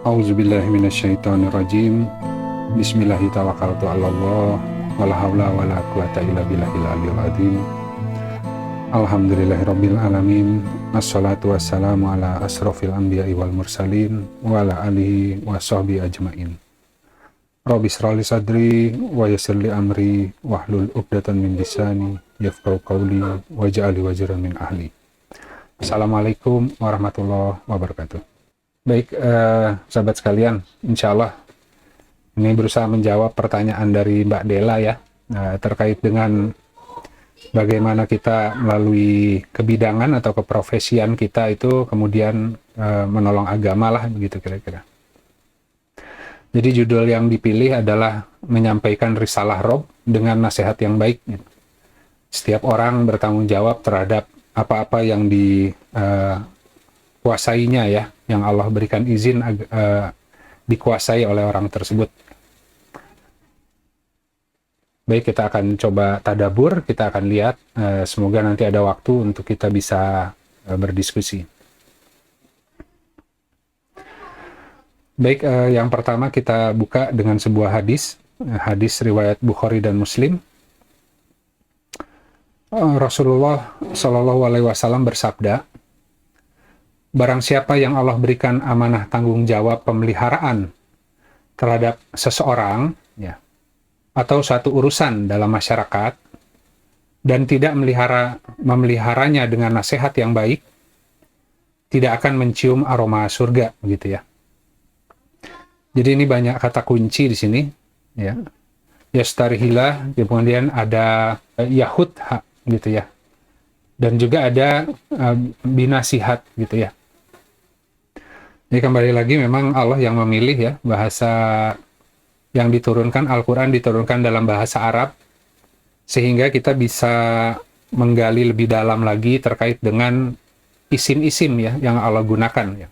A'udzubillahi minasyaitonirrajim. Bismillahirrahmanirrahim. Wala haula wala quwata illa billahil aliyil azim. Alhamdulillahirabbil alamin. Assalatu wassalamu ala asrofil anbiya'i wal mursalin wa ala alihi wa sahbihi ajmain. Rabbi shrah li sadri wa yassir li amri wahlul 'uqdatam min lisani yafqahu qawli waj'al wazran min ahli. Assalamualaikum warahmatullahi wabarakatuh. Baik, sahabat sekalian, insya Allah ini berusaha menjawab pertanyaan dari Mbak Dela ya, terkait dengan bagaimana kita melalui kebidangan atau keprofesian kita itu kemudian menolong agama lah, begitu kira-kira. Jadi judul yang dipilih adalah menyampaikan risalah Rob dengan nasihat yang baik. Setiap orang bertanggung jawab terhadap apa-apa yang dikuasainya ya, yang Allah berikan izin dikuasai oleh orang tersebut. Baik, kita akan coba tadabur, kita akan lihat, semoga nanti ada waktu untuk kita bisa berdiskusi. Baik, yang pertama kita buka dengan sebuah hadis riwayat Bukhari dan Muslim. Rasulullah Shallallahu Alaihi Wasallam bersabda, barang siapa yang Allah berikan amanah tanggung jawab pemeliharaan terhadap seseorang ya, atau suatu urusan dalam masyarakat dan tidak memeliharanya dengan nasihat yang baik, tidak akan mencium aroma surga, begitu ya. Jadi ini banyak kata kunci di sini ya. Yastarihilah, kemudian ada yahud gitu ya. Dan juga ada binasihat gitu ya. Jadi kembali lagi memang Allah yang memilih ya, bahasa yang diturunkan, Al-Quran diturunkan dalam bahasa Arab, sehingga kita bisa menggali lebih dalam lagi terkait dengan isim-isim ya, yang Allah gunakan ya.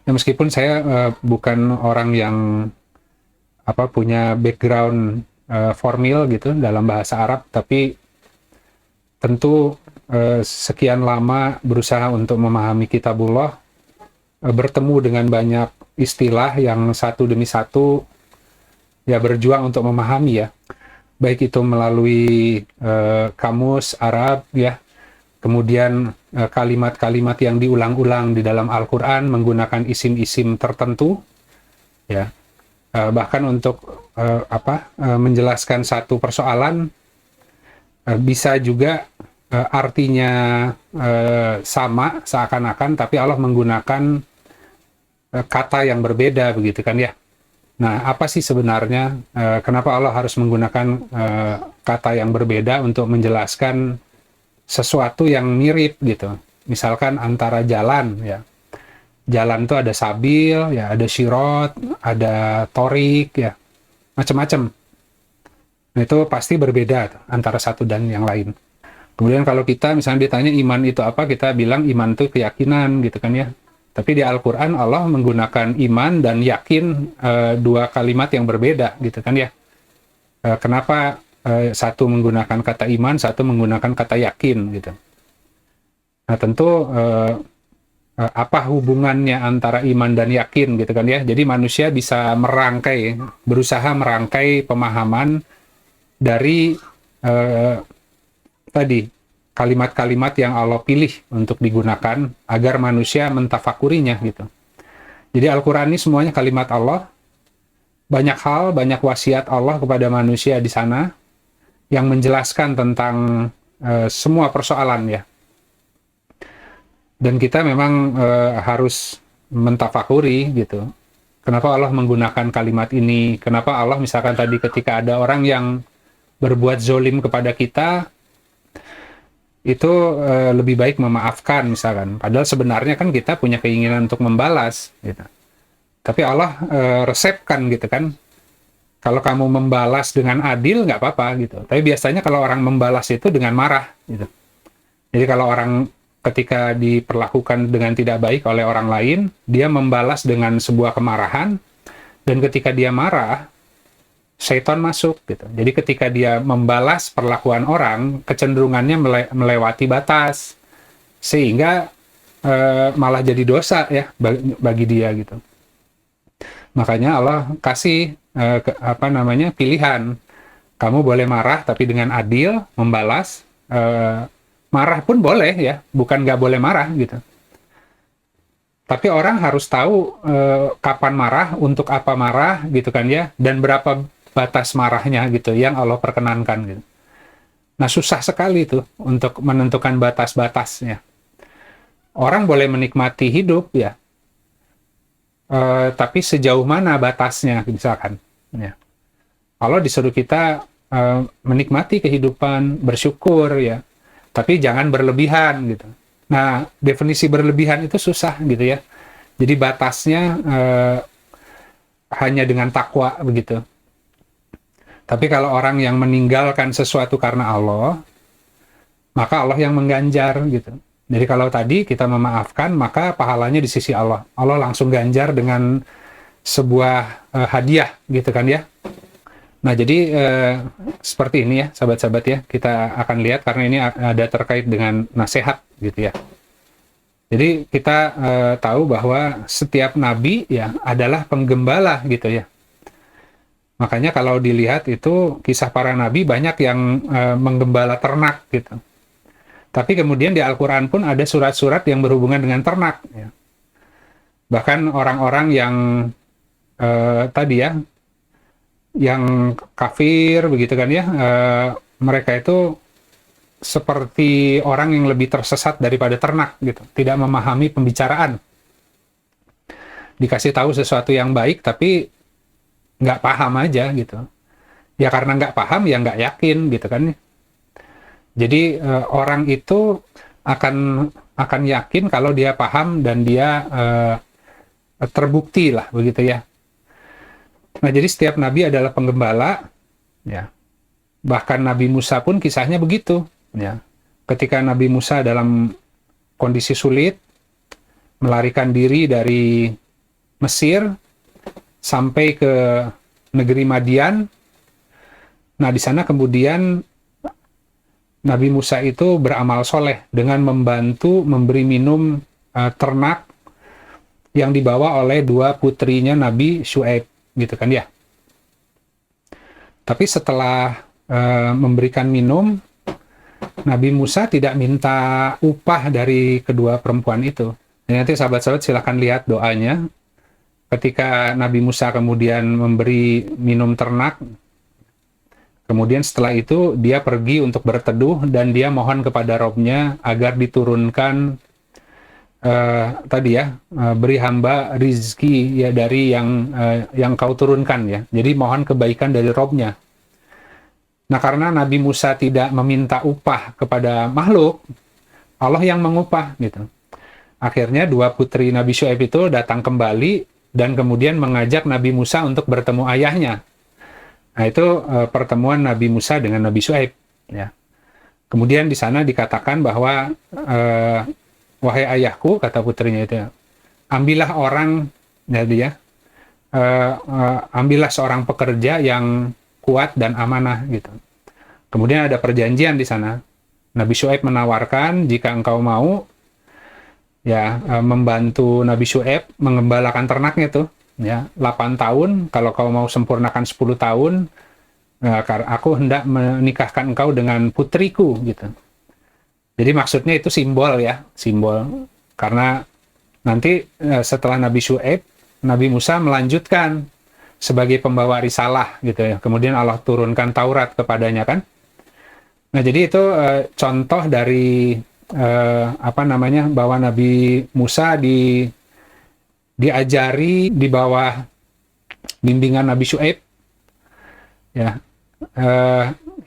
Ya meskipun saya bukan orang yang punya background formal gitu dalam bahasa Arab, tapi tentu sekian lama berusaha untuk memahami kitabullah, bertemu dengan banyak istilah yang satu demi satu ya berjuang untuk memahami ya, baik itu melalui kamus Arab ya, kemudian kalimat-kalimat yang diulang-ulang di dalam Al-Quran menggunakan isim-isim tertentu ya, bahkan untuk menjelaskan satu persoalan bisa juga artinya sama seakan-akan, tapi Allah menggunakan kata yang berbeda, begitu kan ya. Nah, apa sih sebenarnya kenapa Allah harus menggunakan kata yang berbeda untuk menjelaskan sesuatu yang mirip gitu. Misalkan antara jalan ya. Jalan itu ada sabil, ya ada syirot, ada torik ya. Macam-macam. Nah, itu pasti berbeda antara satu dan yang lain. Kemudian kalau kita misalnya ditanya iman itu apa, kita bilang iman itu keyakinan gitu kan ya. Tapi di Al-Quran Allah menggunakan iman dan yakin dua kalimat yang berbeda gitu kan ya. Kenapa satu menggunakan kata iman, satu menggunakan kata yakin gitu. Nah tentu apa hubungannya antara iman dan yakin gitu kan ya. Jadi manusia bisa berusaha merangkai pemahaman dari tadi kalimat-kalimat yang Allah pilih untuk digunakan agar manusia mentafakurinya gitu. Jadi Al-Quran ini semuanya kalimat Allah, banyak hal, banyak wasiat Allah kepada manusia di sana yang menjelaskan tentang semua persoalan ya. Dan kita memang harus mentafakuri gitu. Kenapa Allah menggunakan kalimat ini? Kenapa Allah misalkan tadi ketika ada orang yang berbuat zolim kepada kita, itu lebih baik memaafkan misalkan. Padahal sebenarnya kan kita punya keinginan untuk membalas gitu. Tapi Allah resepkan gitu kan. Kalau kamu membalas dengan adil nggak apa-apa gitu. Tapi biasanya kalau orang membalas itu dengan marah gitu. Jadi kalau orang ketika diperlakukan dengan tidak baik oleh orang lain, dia membalas dengan sebuah kemarahan, dan ketika dia marah, syaitan masuk gitu. Jadi ketika dia membalas perlakuan orang, kecenderungannya melewati batas, sehingga malah jadi dosa ya bagi dia gitu. Makanya Allah kasih pilihan. Kamu boleh marah tapi dengan adil, membalas. Marah pun boleh ya, bukan nggak boleh marah gitu. Tapi orang harus tahu kapan marah, untuk apa marah gitu kan ya, dan berapa batas marahnya gitu yang Allah perkenankan gitu. Nah, susah sekali tuh untuk menentukan batas-batasnya. Orang boleh menikmati hidup ya, tapi sejauh mana batasnya misalkan ya. Allah disuruh kita menikmati kehidupan, bersyukur ya, tapi jangan berlebihan gitu. Nah, definisi berlebihan itu susah gitu ya. Jadi batasnya hanya dengan takwa begitu. Tapi kalau orang yang meninggalkan sesuatu karena Allah, maka Allah yang mengganjar gitu. Jadi kalau tadi kita memaafkan, maka pahalanya di sisi Allah. Allah langsung ganjar dengan sebuah hadiah gitu kan ya. Nah, jadi seperti ini ya, sahabat-sahabat ya, kita akan lihat karena ini ada terkait dengan nasihat gitu ya. Jadi kita tahu bahwa setiap nabi ya adalah penggembala gitu ya. Makanya kalau dilihat itu kisah para nabi banyak yang menggembala ternak gitu. Tapi kemudian di Al-Quran pun ada surat-surat yang berhubungan dengan ternak ya. Bahkan orang-orang yang tadi ya, yang kafir begitu kan ya, mereka itu seperti orang yang lebih tersesat daripada ternak gitu, tidak memahami pembicaraan. Dikasih tahu sesuatu yang baik tapi nggak paham aja gitu. Ya karena nggak paham ya nggak yakin gitu kan. Jadi orang itu akan yakin kalau dia paham dan dia terbukti lah begitu ya. Nah, jadi setiap nabi adalah penggembala ya. Bahkan Nabi Musa pun kisahnya begitu ya. Ketika Nabi Musa dalam kondisi sulit melarikan diri dari Mesir sampai ke negeri Madian. Nah, di sana kemudian Nabi Musa itu beramal soleh dengan membantu memberi minum ternak yang dibawa oleh dua putrinya Nabi Syuaib gitu kan ya. Tapi setelah memberikan minum, Nabi Musa tidak minta upah dari kedua perempuan itu. Dan nanti sahabat-sahabat silakan lihat doanya. Ketika Nabi Musa kemudian memberi minum ternak, kemudian setelah itu dia pergi untuk berteduh dan dia mohon kepada Robnya agar diturunkan beri hamba rizki ya dari yang kau turunkan ya. Jadi mohon kebaikan dari Robnya. Nah, karena Nabi Musa tidak meminta upah kepada makhluk, Allah yang mengupah gitu. Akhirnya dua putri Nabi Syuaib itu datang kembali dan kemudian mengajak Nabi Musa untuk bertemu ayahnya. Nah, itu pertemuan Nabi Musa dengan Nabi Syuaib ya. Kemudian di sana dikatakan bahwa wahai ayahku, kata putrinya itu, ambillah orang jadi ya, ambillah seorang pekerja yang kuat dan amanah gitu. Kemudian ada perjanjian di sana. Nabi Syuaib menawarkan jika engkau mau ya membantu Nabi Syuaib mengembalakan ternaknya tuh ya 8 tahun, kalau kau mau sempurnakan 10 tahun aku hendak menikahkan engkau dengan putriku gitu. Jadi maksudnya itu simbol ya, simbol karena nanti setelah Nabi Syuaib, Nabi Musa melanjutkan sebagai pembawa risalah gitu ya. Kemudian Allah turunkan Taurat kepadanya kan. Nah, jadi itu contoh dari bahwa Nabi Musa diajari di bawah bimbingan Nabi Syuaib ya.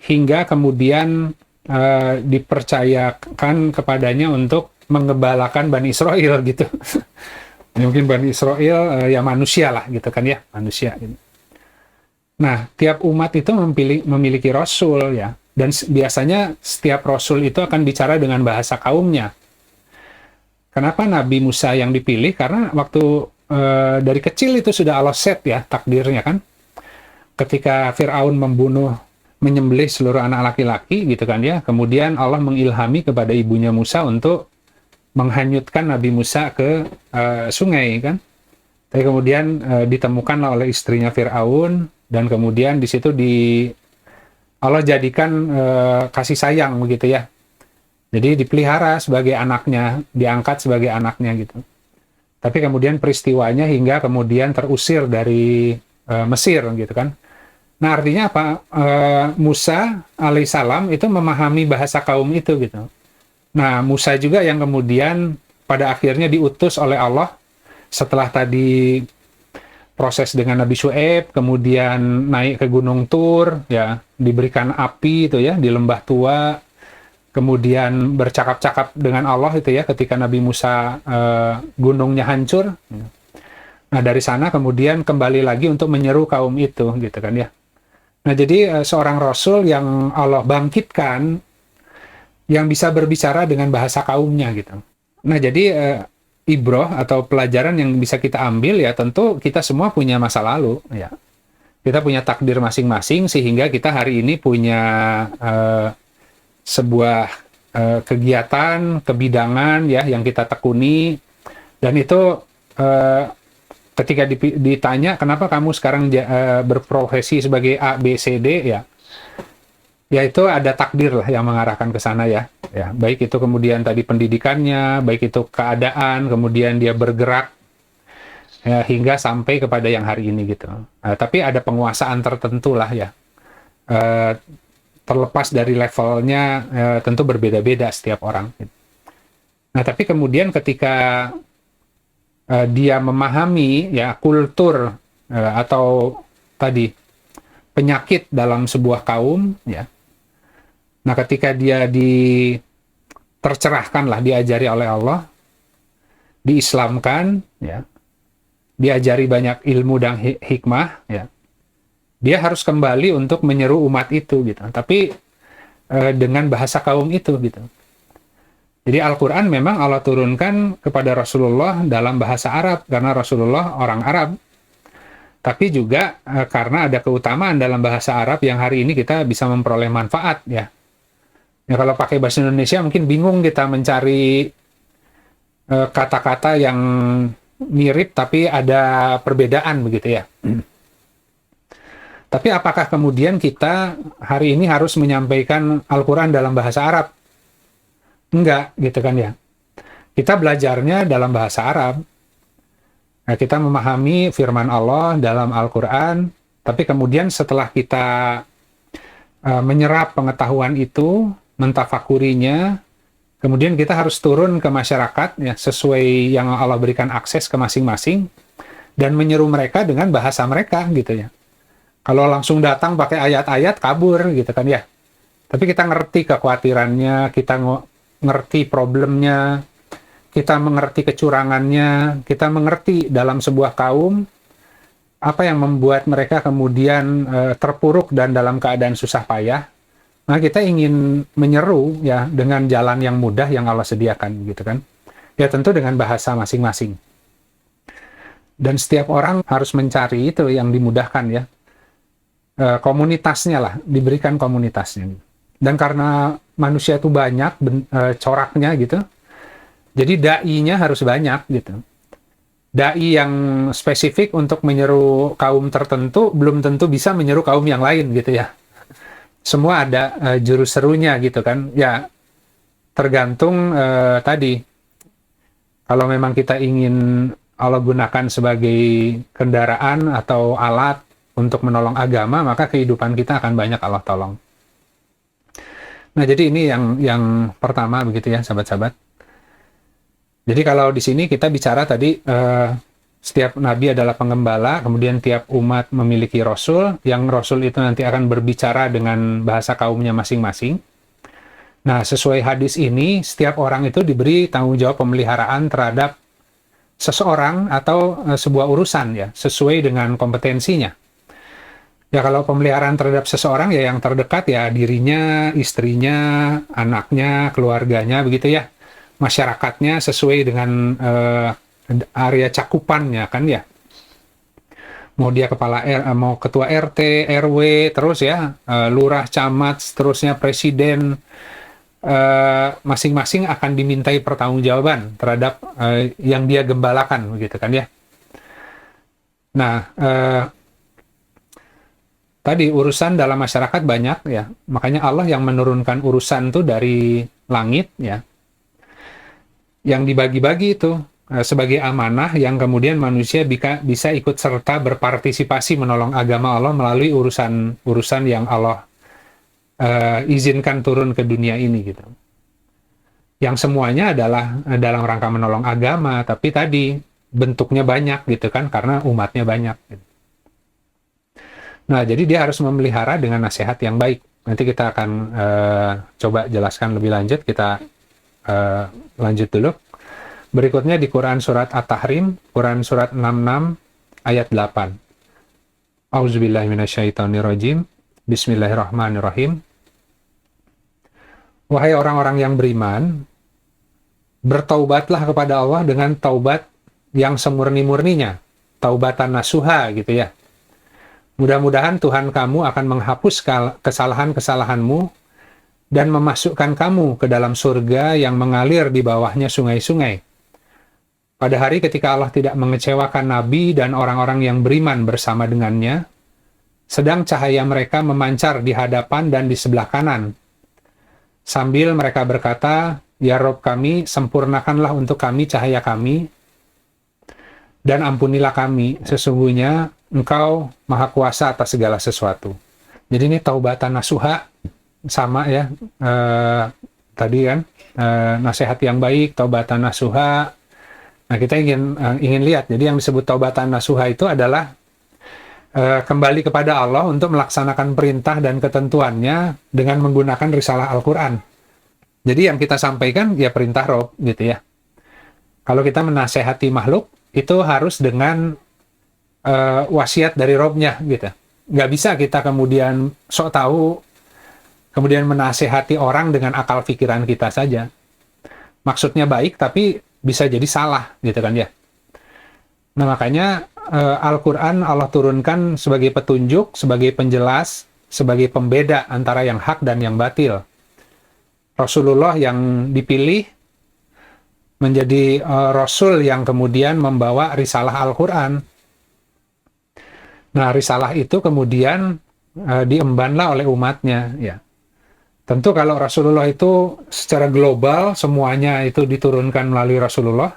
Hingga kemudian dipercayakan kepadanya untuk mengembalakan Bani Israel gitu. Mungkin Bani Israel ya manusia lah gitu kan ya, manusia gitu. Nah, tiap umat itu memiliki rasul ya, dan biasanya setiap rasul itu akan bicara dengan bahasa kaumnya. Kenapa Nabi Musa yang dipilih? Karena waktu dari kecil itu sudah Allah set ya takdirnya kan. Ketika Fir'aun menyembelih seluruh anak laki-laki gitu kan ya, kemudian Allah mengilhami kepada ibunya Musa untuk menghanyutkan Nabi Musa ke sungai kan. Tapi kemudian ditemukanlah oleh istrinya Firaun, dan kemudian di situ Allah jadikan kasih sayang begitu ya. Jadi dipelihara sebagai anaknya, diangkat sebagai anaknya gitu. Tapi kemudian peristiwanya hingga kemudian terusir dari Mesir gitu kan. Nah artinya apa? Musa alaihissalam itu memahami bahasa kaum itu gitu. Nah Musa juga yang kemudian pada akhirnya diutus oleh Allah setelah tadi proses dengan Nabi Syuaib, kemudian naik ke Gunung Tur, ya diberikan api itu ya di lembah tua, kemudian bercakap-cakap dengan Allah itu ya ketika Nabi Musa gunungnya hancur. Nah dari sana kemudian kembali lagi untuk menyeru kaum itu gitu kan ya. Nah jadi seorang Rasul yang Allah bangkitkan yang bisa berbicara dengan bahasa kaumnya gitu. Nah jadi ibroh atau pelajaran yang bisa kita ambil ya tentu kita semua punya masa lalu ya. Kita punya takdir masing-masing sehingga kita hari ini punya sebuah kegiatan, kebidangan ya yang kita tekuni, dan itu ketika ditanya kenapa kamu sekarang berprofesi sebagai A, B, C, D ya itu ada takdir lah yang mengarahkan ke sana ya. Ya, baik itu kemudian tadi pendidikannya, baik itu keadaan, kemudian dia bergerak ya, hingga sampai kepada yang hari ini gitu. Tapi ada penguasaan tertentu lah ya. Terlepas dari levelnya tentu berbeda-beda setiap orang. Nah, tapi kemudian ketika dia memahami ya kultur atau tadi penyakit dalam sebuah kaum ya. Nah, ketika dia tercerahkan lah, diajari oleh Allah, diislamkan ya. Diajari banyak ilmu dan hikmah ya. Dia harus kembali untuk menyeru umat itu gitu. Tapi dengan bahasa kaum itu gitu. Jadi Al-Qur'an memang Allah turunkan kepada Rasulullah dalam bahasa Arab karena Rasulullah orang Arab. Tapi juga karena ada keutamaan dalam bahasa Arab yang hari ini kita bisa memperoleh manfaat ya. Ya kalau pakai bahasa Indonesia mungkin bingung kita mencari kata-kata yang mirip tapi ada perbedaan begitu ya. Tapi apakah kemudian kita hari ini harus menyampaikan Al-Quran dalam bahasa Arab? Enggak, gitu kan ya. Kita belajarnya dalam bahasa Arab. Nah, kita memahami firman Allah dalam Al-Quran, tapi kemudian setelah kita menyerap pengetahuan itu, mentafakurinya, kemudian kita harus turun ke masyarakat, ya, sesuai yang Allah berikan akses ke masing-masing, dan menyeru mereka dengan bahasa mereka, gitu ya. Kalau langsung datang pakai ayat-ayat, kabur gitu kan ya. Tapi kita ngerti kekhawatirannya, kita ngerti problemnya, kita mengerti kecurangannya, kita mengerti dalam sebuah kaum, apa yang membuat mereka kemudian terpuruk dan dalam keadaan susah payah. Nah kita ingin menyeru ya dengan jalan yang mudah yang Allah sediakan gitu kan. Ya tentu dengan bahasa masing-masing. Dan setiap orang harus mencari itu yang dimudahkan ya. Komunitasnya lah, diberikan komunitasnya. Dan karena manusia itu banyak coraknya gitu, jadi dai-nya harus banyak gitu. Dai yang spesifik untuk menyeru kaum tertentu belum tentu bisa menyeru kaum yang lain gitu ya. Semua ada juru serunya gitu kan. Ya tergantung tadi. Kalau memang kita ingin Allah gunakan sebagai kendaraan atau alat untuk menolong agama, maka kehidupan kita akan banyak Allah tolong. Nah, jadi ini yang pertama begitu ya, sahabat-sahabat. Jadi kalau di sini kita bicara tadi setiap nabi adalah penggembala, kemudian tiap umat memiliki rasul, yang rasul itu nanti akan berbicara dengan bahasa kaumnya masing-masing. Nah, sesuai hadis ini, setiap orang itu diberi tanggung jawab pemeliharaan terhadap seseorang atau sebuah urusan ya, sesuai dengan kompetensinya. Ya kalau pemeliharaan terhadap seseorang ya yang terdekat ya dirinya, istrinya, anaknya, keluarganya begitu ya. Masyarakatnya sesuai dengan area cakupannya kan ya. Mau dia mau ketua RT, RW, terus ya lurah, camat, seterusnya presiden, masing-masing akan dimintai pertanggungjawaban terhadap yang dia gembalakan begitu kan ya. Nah, tadi urusan dalam masyarakat banyak ya, makanya Allah yang menurunkan urusan tuh dari langit ya, yang dibagi-bagi itu sebagai amanah yang kemudian manusia bisa ikut serta berpartisipasi menolong agama Allah melalui urusan yang Allah izinkan turun ke dunia ini gitu. Yang semuanya adalah dalam rangka menolong agama, tapi tadi bentuknya banyak gitu kan, karena umatnya banyak. Gitu. Nah, jadi dia harus memelihara dengan nasihat yang baik. Nanti kita akan coba jelaskan lebih lanjut, kita lanjut dulu. Berikutnya di Quran Surat At-Tahrim, Quran Surat 66, ayat 8. Auzubillahiminasyaitonirrajim. Bismillahirrahmanirrahim. Wahai orang-orang yang beriman, bertaubatlah kepada Allah dengan taubat yang semurni-murninya, taubatan nasuha gitu ya. Mudah-mudahan Tuhan kamu akan menghapus kesalahan-kesalahanmu dan memasukkan kamu ke dalam surga yang mengalir di bawahnya sungai-sungai. Pada hari ketika Allah tidak mengecewakan Nabi dan orang-orang yang beriman bersama dengannya, sedang cahaya mereka memancar di hadapan dan di sebelah kanan. Sambil mereka berkata, "Ya Rob kami, sempurnakanlah untuk kami cahaya kami, dan ampunilah kami, sesungguhnya Engkau Maha Kuasa atas segala sesuatu." Jadi ini taubatan nasuha, sama ya, tadi kan, nasihat yang baik, taubatan nasuha. Nah, kita ingin lihat, jadi yang disebut taubatan nasuha itu adalah kembali kepada Allah untuk melaksanakan perintah dan ketentuannya dengan menggunakan risalah Al-Quran. Jadi yang kita sampaikan ya perintah Rob gitu ya. Kalau kita menasehati makhluk, itu harus dengan wasiat dari Robnya gitu. Nggak bisa kita kemudian sok tahu, kemudian menasehati orang dengan akal pikiran kita saja. Maksudnya baik, tapi bisa jadi salah gitu kan ya. Nah makanya Al-Quran Allah turunkan sebagai petunjuk, sebagai penjelas, sebagai pembeda antara yang hak dan yang batil. Rasulullah yang dipilih menjadi Rasul yang kemudian membawa risalah Al-Quran. Nah, risalah itu kemudian diembanlah oleh umatnya. Ya. Tentu kalau Rasulullah itu secara global, semuanya itu diturunkan melalui Rasulullah,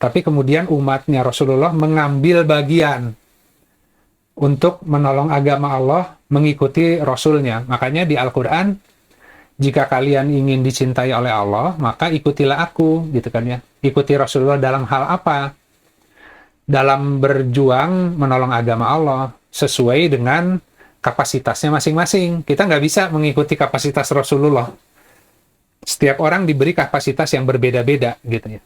tapi kemudian umatnya Rasulullah mengambil bagian untuk menolong agama Allah, mengikuti Rasulnya. Makanya di Al-Quran, jika kalian ingin dicintai oleh Allah, maka ikutilah aku, gitu kan ya. Ikuti Rasulullah dalam hal apa? Dalam berjuang menolong agama Allah, sesuai dengan kapasitasnya masing-masing. Kita nggak bisa mengikuti kapasitas Rasulullah. Setiap orang diberi kapasitas yang berbeda-beda, gitu ya.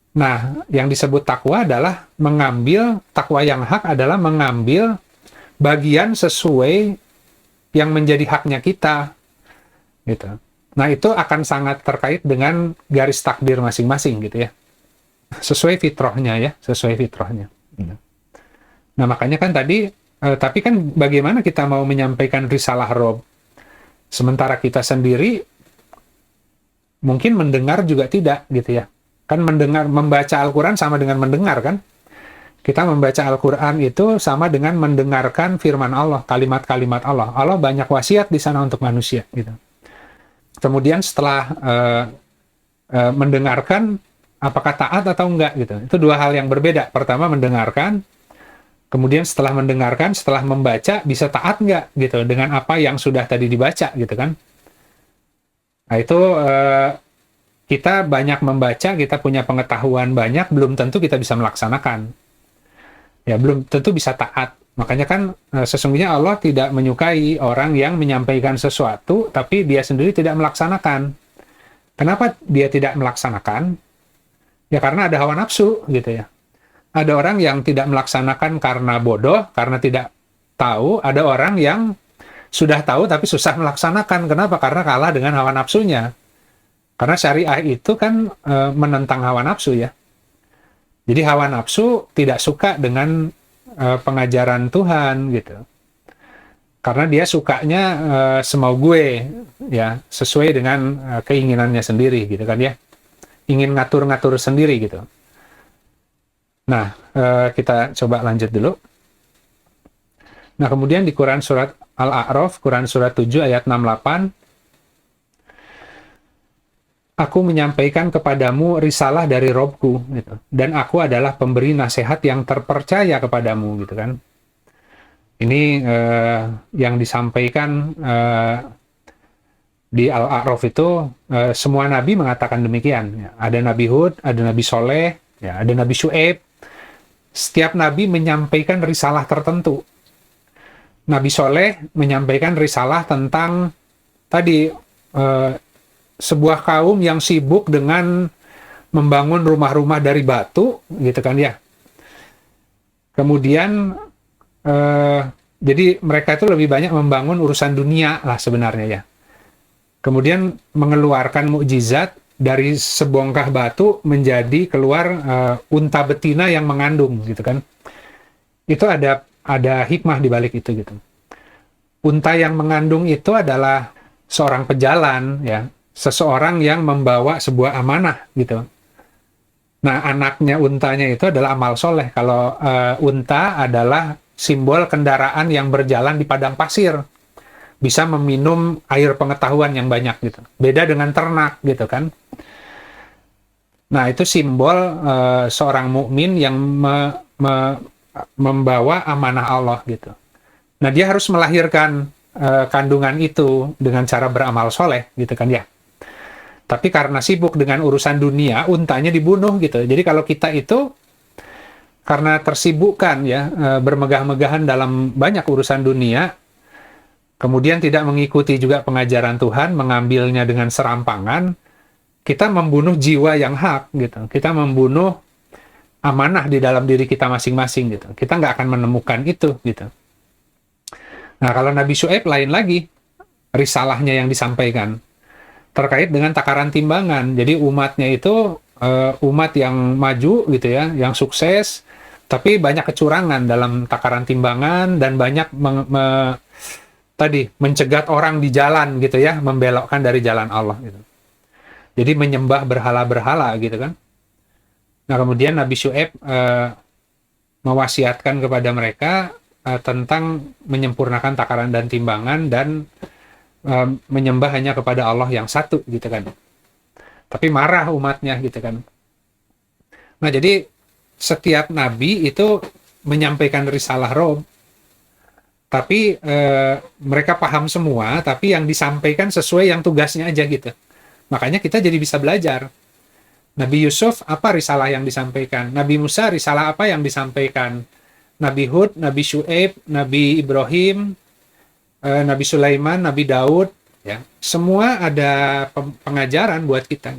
Nah, yang disebut takwa adalah takwa yang hak adalah mengambil bagian sesuai yang menjadi haknya kita. Gitu. Nah, itu akan sangat terkait dengan garis takdir masing-masing gitu ya. Sesuai fitrahnya ya, sesuai fitrahnya. Nah, makanya kan tadi, tapi kan bagaimana kita mau menyampaikan risalah Rob? Sementara kita sendiri mungkin mendengar juga tidak gitu ya. Kan membaca Al-Quran sama dengan mendengar kan? Kita membaca Al-Quran itu sama dengan mendengarkan firman Allah, kalimat-kalimat Allah. Allah banyak wasiat di sana untuk manusia gitu. Kemudian setelah mendengarkan, apakah taat atau enggak gitu. Itu dua hal yang berbeda. Pertama mendengarkan, kemudian setelah mendengarkan, setelah membaca bisa taat enggak gitu dengan apa yang sudah tadi dibaca gitu kan. Nah itu kita banyak membaca, kita punya pengetahuan banyak, belum tentu kita bisa melaksanakan. Ya, belum tentu bisa taat. Makanya kan sesungguhnya Allah tidak menyukai orang yang menyampaikan sesuatu, tapi dia sendiri tidak melaksanakan. Kenapa dia tidak melaksanakan? Ya karena ada hawa nafsu, gitu ya. Ada orang yang tidak melaksanakan karena bodoh, karena tidak tahu. Ada orang yang sudah tahu tapi susah melaksanakan. Kenapa? Karena kalah dengan hawa nafsunya. Karena syariah itu kan menentang hawa nafsu ya. Jadi hawa nafsu tidak suka dengan pengajaran Tuhan gitu. Karena dia sukanya semau gue ya, sesuai dengan keinginannya sendiri gitu kan ya. Ingin ngatur-ngatur sendiri gitu. Nah, kita coba lanjut dulu. Nah, kemudian di Quran surat Al-A'raf, Quran surat 7 ayat 68, aku menyampaikan kepadamu risalah dari Robku, gitu. Dan aku adalah pemberi nasihat yang terpercaya kepadamu, gitu kan. Ini yang disampaikan di Al-A'raf itu semua nabi mengatakan demikian. Ya. Ada Nabi Hud, ada Nabi Soleh, ya, ada Nabi Syu'aib. Setiap nabi menyampaikan risalah tertentu. Nabi Soleh menyampaikan risalah tentang tadi sebuah kaum yang sibuk dengan membangun rumah-rumah dari batu, gitu kan ya. Kemudian jadi mereka itu lebih banyak membangun urusan dunia lah sebenarnya ya. Kemudian mengeluarkan mukjizat dari sebongkah batu menjadi keluar unta betina yang mengandung, gitu kan. Itu ada hikmah di balik itu gitu. Unta yang mengandung itu adalah seorang pejalan ya, seseorang yang membawa sebuah amanah gitu. Nah, anaknya untanya itu adalah amal soleh. Kalau unta adalah simbol kendaraan yang berjalan di padang pasir, bisa meminum air pengetahuan yang banyak gitu. Beda dengan ternak gitu kan. Nah, itu simbol seorang mukmin yang membawa amanah Allah gitu. Nah, dia harus melahirkan kandungan itu dengan cara beramal soleh gitu kan ya. Tapi karena sibuk dengan urusan dunia, untanya dibunuh gitu. Jadi kalau kita itu karena tersibukkan ya, bermegah-megahan dalam banyak urusan dunia, kemudian tidak mengikuti juga pengajaran Tuhan, mengambilnya dengan serampangan, kita membunuh jiwa yang hak gitu. Kita membunuh amanah di dalam diri kita masing-masing gitu. Kita nggak akan menemukan itu gitu. Nah, kalau Nabi Syu'aib lain lagi, risalahnya yang disampaikan terkait dengan takaran timbangan. Jadi umatnya itu umat yang maju gitu ya, yang sukses, tapi banyak kecurangan dalam takaran timbangan dan banyak mencegat orang di jalan gitu ya, membelokkan dari jalan Allah gitu. Jadi menyembah berhala-berhala gitu kan. Nah, kemudian Nabi Syu'aib mewasiatkan kepada mereka tentang menyempurnakan takaran dan timbangan dan menyembah hanya kepada Allah yang satu gitu kan. Tapi marah umatnya gitu kan. Nah, jadi setiap nabi itu menyampaikan risalah Rob, tapi mereka paham semua, tapi yang disampaikan sesuai yang tugasnya aja gitu. Makanya kita jadi bisa belajar. Nabi Yusuf, apa risalah yang disampaikan? Nabi Musa, risalah apa yang disampaikan? Nabi Hud, Nabi Syu'aib, Nabi Ibrahim, Nabi Sulaiman, Nabi Daud, ya, semua ada pengajaran buat kita.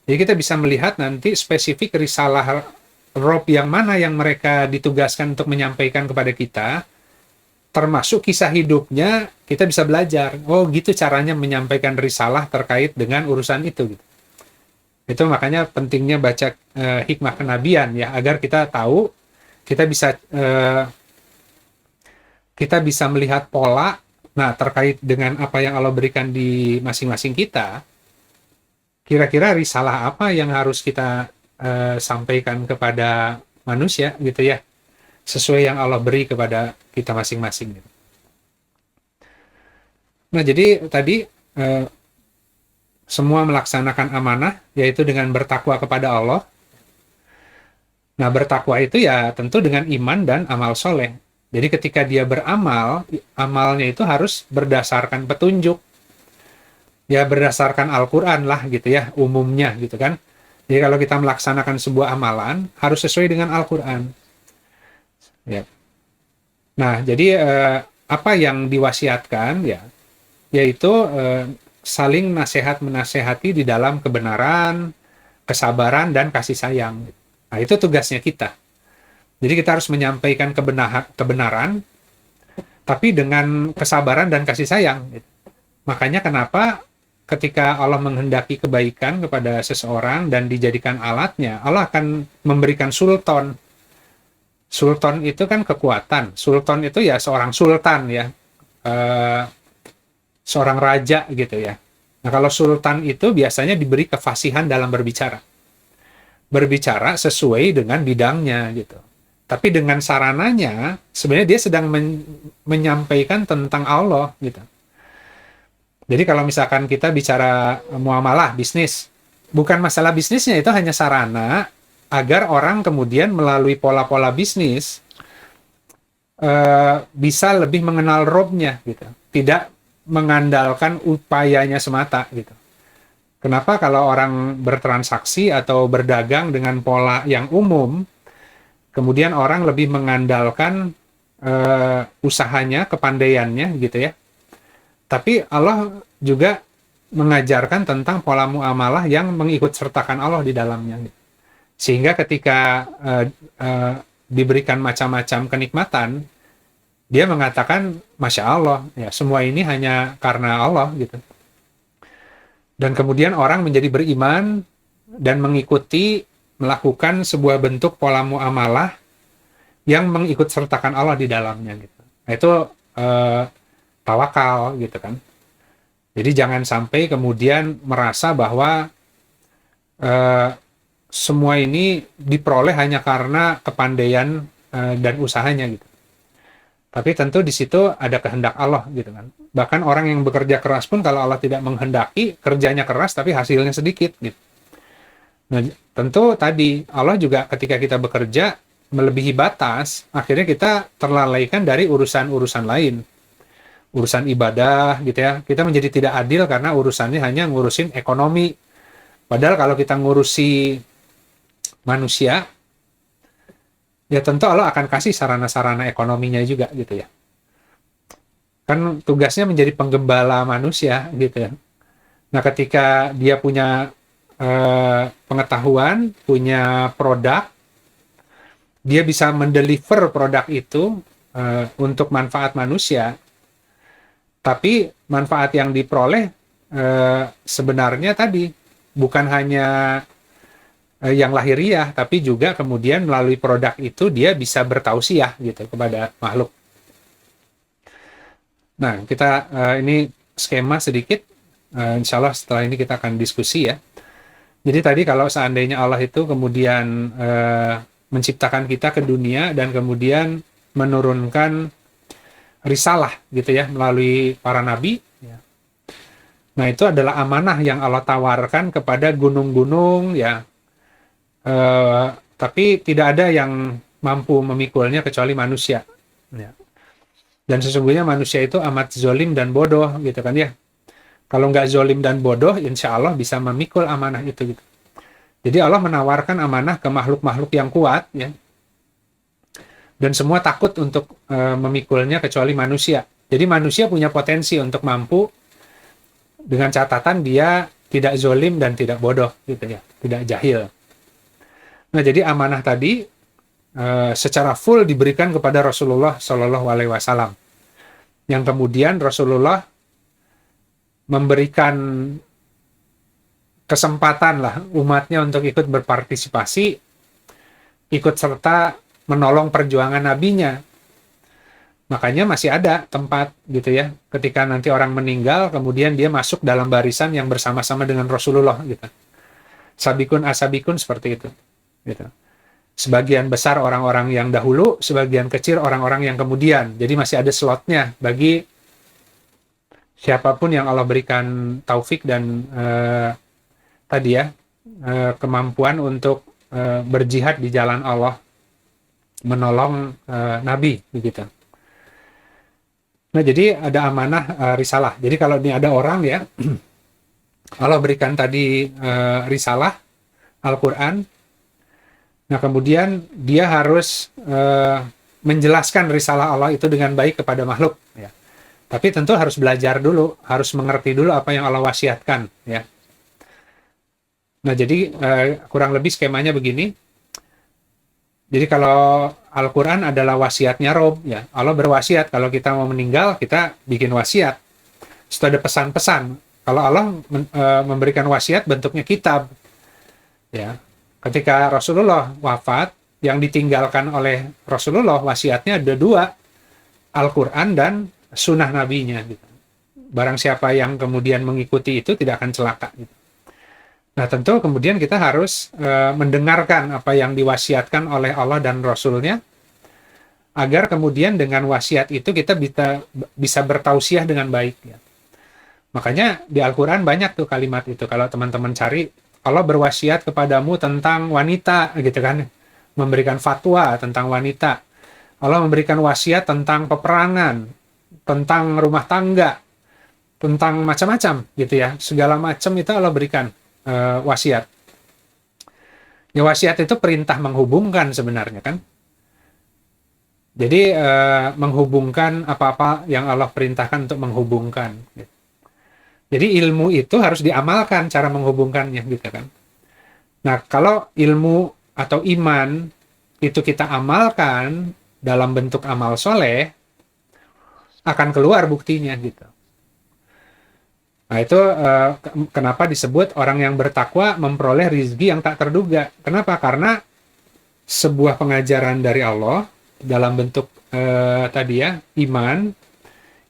Jadi kita bisa melihat nanti spesifik risalah Rob yang mana yang mereka ditugaskan untuk menyampaikan kepada kita, termasuk kisah hidupnya, kita bisa belajar. Oh, gitu caranya menyampaikan risalah terkait dengan urusan itu. Gitu. Itu makanya pentingnya baca hikmah kenabian ya, agar kita tahu, kita bisa melihat pola. Nah, terkait dengan apa yang Allah berikan di masing-masing kita, kira-kira risalah apa yang harus kita sampaikan kepada manusia gitu ya, sesuai yang Allah beri kepada kita masing-masing. Gitu. Nah, jadi tadi semua melaksanakan amanah, yaitu dengan bertakwa kepada Allah. Nah, bertakwa itu ya tentu dengan iman dan amal soleh. Jadi ketika dia beramal, amalnya itu harus berdasarkan petunjuk. Ya berdasarkan Al-Quran lah gitu ya, umumnya gitu kan. Jadi kalau kita melaksanakan sebuah amalan, harus sesuai dengan Al-Quran. Ya. Nah, jadi apa yang diwasiatkan ya, yaitu saling nasihat-menasehati di dalam kebenaran, kesabaran, dan kasih sayang. Nah, itu tugasnya kita. Jadi kita harus menyampaikan kebenaran, tapi dengan kesabaran dan kasih sayang. Makanya kenapa ketika Allah menghendaki kebaikan kepada seseorang dan dijadikan alatnya, Allah akan memberikan sultan. Sultan itu kan kekuatan. Sultan itu ya seorang sultan ya. Seorang raja gitu ya. Nah, kalau sultan itu biasanya diberi kefasihan dalam berbicara. Berbicara sesuai dengan bidangnya gitu. Tapi dengan sarananya, sebenarnya dia sedang menyampaikan tentang Allah gitu. Jadi kalau misalkan kita bicara muamalah, bisnis, bukan masalah bisnisnya, itu hanya sarana agar orang kemudian melalui pola-pola bisnis bisa lebih mengenal robnya gitu. Tidak mengandalkan upayanya semata gitu. Kenapa kalau orang bertransaksi atau berdagang dengan pola yang umum, kemudian orang lebih mengandalkan usahanya, kepandaiannya gitu ya. Tapi Allah juga mengajarkan tentang pola muamalah yang mengikut sertakan Allah di dalamnya. Sehingga ketika diberikan macam-macam kenikmatan, dia mengatakan, Masya Allah, ya semua ini hanya karena Allah gitu. Dan kemudian orang menjadi beriman dan mengikuti, melakukan sebuah bentuk pola muamalah yang mengikut sertakan Allah di dalamnya gitu. Nah, itu tawakal gitu kan. Jadi jangan sampai kemudian merasa bahwa semua ini diperoleh hanya karena kepandaian dan usahanya gitu. Tapi tentu di situ ada kehendak Allah gitu kan. Bahkan orang yang bekerja keras pun kalau Allah tidak menghendaki, kerjanya keras tapi hasilnya sedikit gitu. Nah, tentu tadi Allah juga ketika kita bekerja melebihi batas, akhirnya kita terlalaikan dari urusan-urusan lain. Urusan ibadah gitu ya. Kita menjadi tidak adil karena urusannya hanya ngurusin ekonomi. Padahal kalau kita ngurusi manusia, ya tentu Allah akan kasih sarana-sarana ekonominya juga gitu ya. Kan tugasnya menjadi penggembala manusia gitu ya. Nah, ketika dia punya pengetahuan, punya produk, dia bisa mendeliver produk itu untuk manfaat manusia, tapi manfaat yang diperoleh sebenarnya tadi bukan hanya yang lahiriah, tapi juga kemudian melalui produk itu dia bisa bertausiah gitu kepada makhluk. Nah, kita ini skema sedikit, insya Allah setelah ini kita akan diskusi ya. Jadi tadi kalau seandainya Allah itu kemudian menciptakan kita ke dunia dan kemudian menurunkan risalah gitu ya melalui para nabi. Nah, itu adalah amanah yang Allah tawarkan kepada gunung-gunung ya. Tapi tidak ada yang mampu memikulnya kecuali manusia. Ya. Dan sesungguhnya manusia itu amat zolim dan bodoh gitu kan ya. Kalau nggak zolim dan bodoh, insya Allah bisa memikul amanah itu gitu. Jadi Allah menawarkan amanah ke makhluk-makhluk yang kuat ya. Dan semua takut untuk memikulnya kecuali manusia. Jadi manusia punya potensi untuk mampu dengan catatan dia tidak zolim dan tidak bodoh gitu ya, tidak jahil. Nah, jadi amanah tadi secara full diberikan kepada Rasulullah Shallallahu Alaihi Wasallam, yang kemudian Rasulullah memberikan kesempatan lah umatnya untuk ikut berpartisipasi, ikut serta menolong perjuangan nabinya. Makanya masih ada tempat gitu ya, ketika nanti orang meninggal, kemudian dia masuk dalam barisan yang bersama-sama dengan Rasulullah gitu. Sabikun asabikun seperti itu. Gitu. Sebagian besar orang-orang yang dahulu, sebagian kecil orang-orang yang kemudian. Jadi masih ada slotnya bagi siapapun yang Allah berikan taufik dan tadi ya kemampuan untuk berjihad di jalan Allah, menolong Nabi begitu. Nah, jadi ada amanah risalah. Jadi kalau ini ada orang ya, Allah berikan tadi risalah Al-Quran. Nah, kemudian dia harus menjelaskan risalah Allah itu dengan baik kepada makhluk. Ya. Tapi tentu harus belajar dulu, harus mengerti dulu apa yang Allah wasiatkan. Ya. Nah, jadi kurang lebih skemanya begini. Jadi kalau Al-Quran adalah wasiatnya Rob, ya Allah berwasiat kalau kita mau meninggal, kita bikin wasiat. Itu ada pesan-pesan. Kalau Allah memberikan wasiat bentuknya kitab. Ya. Ketika Rasulullah wafat, yang ditinggalkan oleh Rasulullah wasiatnya ada dua, Al-Quran dan sunnah nabinya. Gitu. Barang siapa yang kemudian mengikuti itu tidak akan celaka. Gitu. Nah, tentu kemudian kita harus mendengarkan apa yang diwasiatkan oleh Allah dan Rasulnya, agar kemudian dengan wasiat itu kita bisa bertausiah dengan baik. Ya. Makanya di Al-Quran banyak tuh kalimat itu. Kalau teman-teman cari, Allah berwasiat kepadamu tentang wanita, gitu kan. Memberikan fatwa tentang wanita. Allah memberikan wasiat tentang peperangan, tentang rumah tangga, tentang macam-macam, gitu ya. Segala macam itu Allah berikan wasiat. Ya, wasiat itu perintah menghubungkan sebenarnya kan. Jadi menghubungkan apa-apa yang Allah perintahkan untuk menghubungkan. Jadi ilmu itu harus diamalkan cara menghubungkannya gitu kan. Nah, kalau ilmu atau iman itu kita amalkan dalam bentuk amal soleh, akan keluar buktinya gitu. Nah, itu kenapa disebut orang yang bertakwa memperoleh rizki yang tak terduga. Kenapa? Karena sebuah pengajaran dari Allah dalam bentuk tadi ya, iman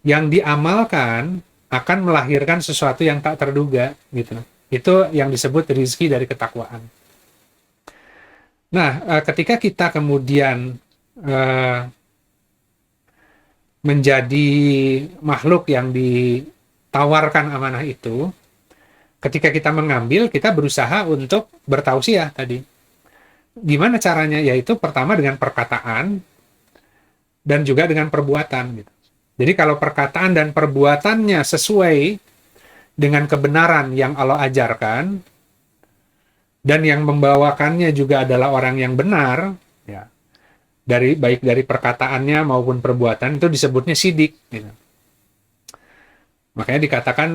yang diamalkan akan melahirkan sesuatu yang tak terduga gitu. Itu yang disebut rizki dari ketakwaan. Nah, ketika kita kemudian menjadi makhluk yang ditawarkan amanah itu, ketika kita mengambil, kita berusaha untuk bertausiah tadi. Gimana caranya? Yaitu pertama dengan perkataan dan juga dengan perbuatan gitu. Jadi kalau perkataan dan perbuatannya sesuai dengan kebenaran yang Allah ajarkan dan yang membawakannya juga adalah orang yang benar, ya, baik dari perkataannya maupun perbuatan, itu disebutnya sidik. Gitu. Makanya dikatakan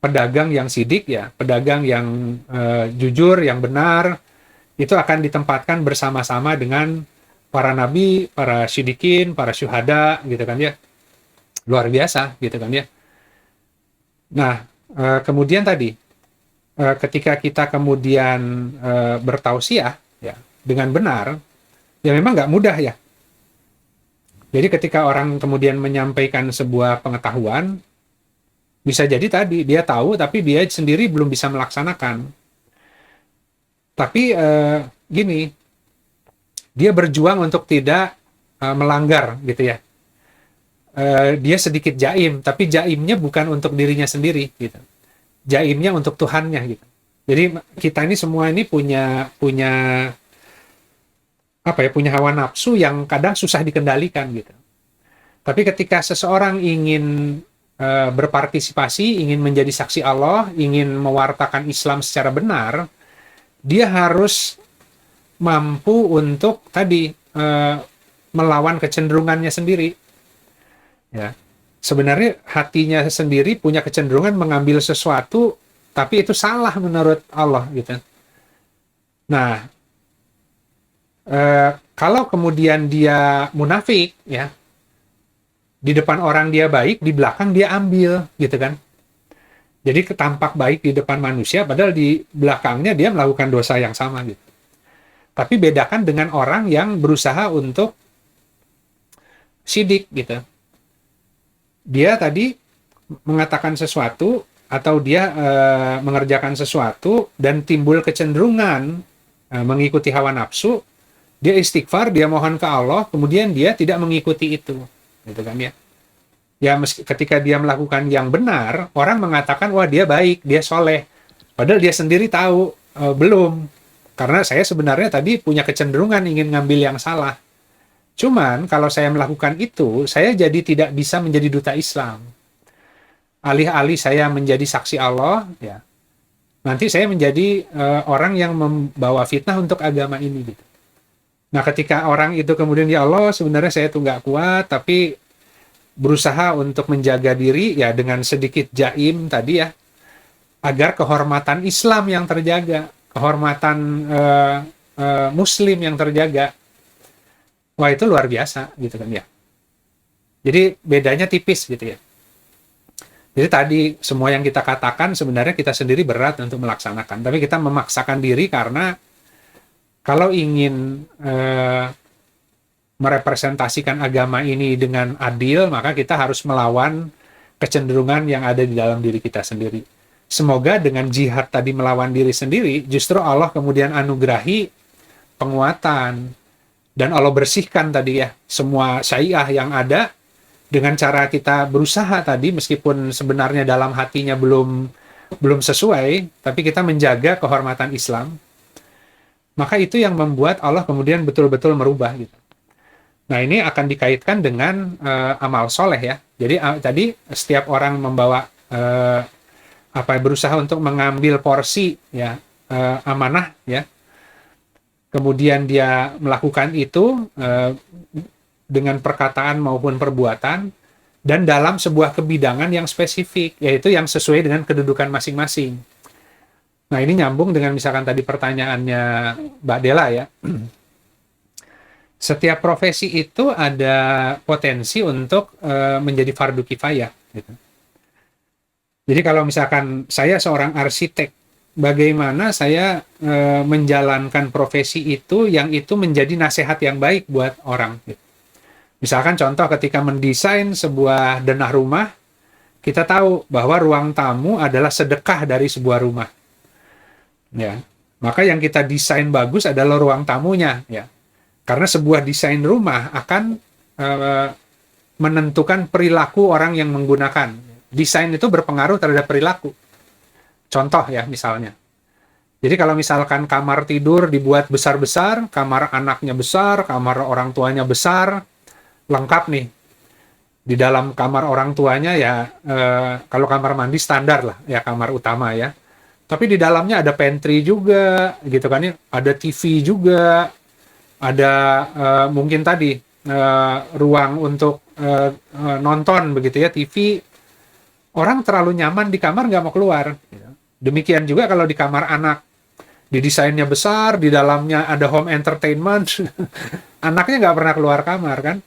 pedagang yang sidik, ya, pedagang yang jujur, yang benar, itu akan ditempatkan bersama-sama dengan para nabi, para syidikin, para syuhada, gitu kan ya. Luar biasa, gitu kan ya. Nah, kemudian tadi, ketika kita kemudian bertausiah, ya, dengan benar, ya memang nggak mudah ya. Jadi ketika orang kemudian menyampaikan sebuah pengetahuan, bisa jadi tadi, dia tahu, tapi dia sendiri belum bisa melaksanakan. Tapi gini, dia berjuang untuk tidak melanggar gitu ya. Dia sedikit jaim, tapi jaimnya bukan untuk dirinya sendiri gitu. Jaimnya untuk Tuhannya gitu. Jadi kita ini semua ini punya apa ya, punya hawa nafsu yang kadang susah dikendalikan gitu. Tapi ketika seseorang ingin berpartisipasi, ingin menjadi saksi Allah, ingin mewartakan Islam secara benar, dia harus mampu untuk tadi melawan kecenderungannya sendiri. Ya, sebenarnya hatinya sendiri punya kecenderungan mengambil sesuatu, tapi itu salah menurut Allah gitu. Nah, kalau kemudian dia munafik, ya, di depan orang dia baik, di belakang dia ambil, gitu kan? Jadi tampak baik di depan manusia, padahal di belakangnya dia melakukan dosa yang sama gitu. Tapi bedakan dengan orang yang berusaha untuk sidik gitu. Dia tadi mengatakan sesuatu atau dia mengerjakan sesuatu dan timbul kecenderungan mengikuti hawa nafsu, dia istighfar, dia mohon ke Allah, kemudian dia tidak mengikuti itu, gitu kan ya. Ya ketika dia melakukan yang benar, orang mengatakan wah dia baik, dia soleh, padahal dia sendiri tahu belum. Karena saya sebenarnya tadi punya kecenderungan ingin ngambil yang salah. Cuman kalau saya melakukan itu, saya jadi tidak bisa menjadi duta Islam. Alih-alih saya menjadi saksi Allah, ya, nanti saya menjadi orang yang membawa fitnah untuk agama ini. Gitu. Nah, ketika orang itu kemudian, ya Allah, sebenarnya saya tuh nggak kuat, tapi berusaha untuk menjaga diri, ya dengan sedikit jaim tadi ya, agar kehormatan Islam yang terjaga, kehormatan Muslim yang terjaga. Wah, itu luar biasa gitu kan ya. Jadi bedanya tipis gitu ya. Jadi tadi semua yang kita katakan sebenarnya kita sendiri berat untuk melaksanakan. Tapi kita memaksakan diri karena kalau ingin merepresentasikan agama ini dengan adil, maka kita harus melawan kecenderungan yang ada di dalam diri kita sendiri. Semoga dengan jihad tadi melawan diri sendiri, justru Allah kemudian anugerahi penguatan dan Allah bersihkan tadi ya semua syai'ah yang ada dengan cara kita berusaha tadi, meskipun sebenarnya dalam hatinya belum sesuai, tapi kita menjaga kehormatan Islam, maka itu yang membuat Allah kemudian betul-betul merubah gitu. Nah, ini akan dikaitkan dengan amal soleh ya. Jadi tadi setiap orang membawa berusaha untuk mengambil porsi ya amanah ya. Kemudian dia melakukan itu dengan perkataan maupun perbuatan, dan dalam sebuah kebidangan yang spesifik, yaitu yang sesuai dengan kedudukan masing-masing. Nah, ini nyambung dengan misalkan tadi pertanyaannya Mbak Dela ya. Setiap profesi itu ada potensi untuk menjadi fardu kifayah. Gitu. Jadi kalau misalkan saya seorang arsitek, bagaimana saya menjalankan profesi itu yang itu menjadi nasihat yang baik buat orang. Gitu. Misalkan contoh ketika mendesain sebuah denah rumah, kita tahu bahwa ruang tamu adalah sedekah dari sebuah rumah. Ya. Maka yang kita desain bagus adalah ruang tamunya, ya. Karena sebuah desain rumah akan menentukan perilaku orang yang menggunakan. Desain itu berpengaruh terhadap perilaku. Contoh ya, misalnya. Jadi kalau misalkan kamar tidur dibuat besar-besar, kamar anaknya besar, kamar orang tuanya besar, lengkap nih. Di dalam kamar orang tuanya ya, kalau kamar mandi standar lah, ya kamar utama ya. Tapi di dalamnya ada pantry juga, gitu kan ya. Ada TV juga, ada mungkin tadi ruang untuk nonton begitu ya, TV. Orang terlalu nyaman di kamar nggak mau keluar. Demikian juga kalau di kamar anak. Didesainnya besar, di dalamnya ada home entertainment. Anaknya nggak pernah keluar kamar kan.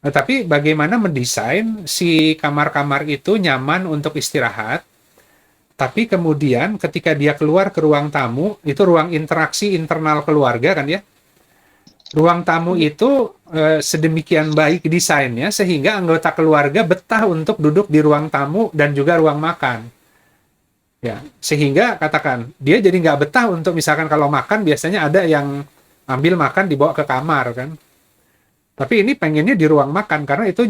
Nah, tapi bagaimana mendesain si kamar-kamar itu nyaman untuk istirahat, tapi kemudian ketika dia keluar ke ruang tamu, itu ruang interaksi internal keluarga kan ya. Ruang tamu itu sedemikian baik desainnya sehingga anggota keluarga betah untuk duduk di ruang tamu dan juga ruang makan. Ya, sehingga katakan dia jadi nggak betah untuk misalkan kalau makan biasanya ada yang ambil makan dibawa ke kamar kan. Tapi ini pengennya di ruang makan karena itu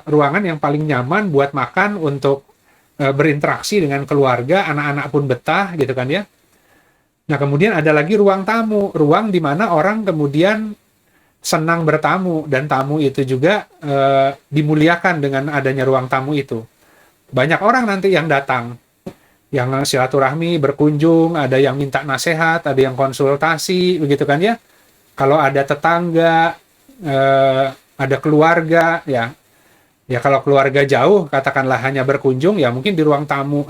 ruangan yang paling nyaman buat makan untuk berinteraksi dengan keluarga, anak-anak pun betah gitu kan ya. Nah, kemudian ada lagi ruang tamu, ruang di mana orang kemudian senang bertamu dan tamu itu juga dimuliakan dengan adanya ruang tamu itu. Banyak orang nanti yang datang, yang silaturahmi, berkunjung, ada yang minta nasihat, ada yang konsultasi, begitu kan ya. Kalau ada tetangga, ada keluarga, ya kalau keluarga jauh, katakanlah hanya berkunjung, ya mungkin di ruang tamu,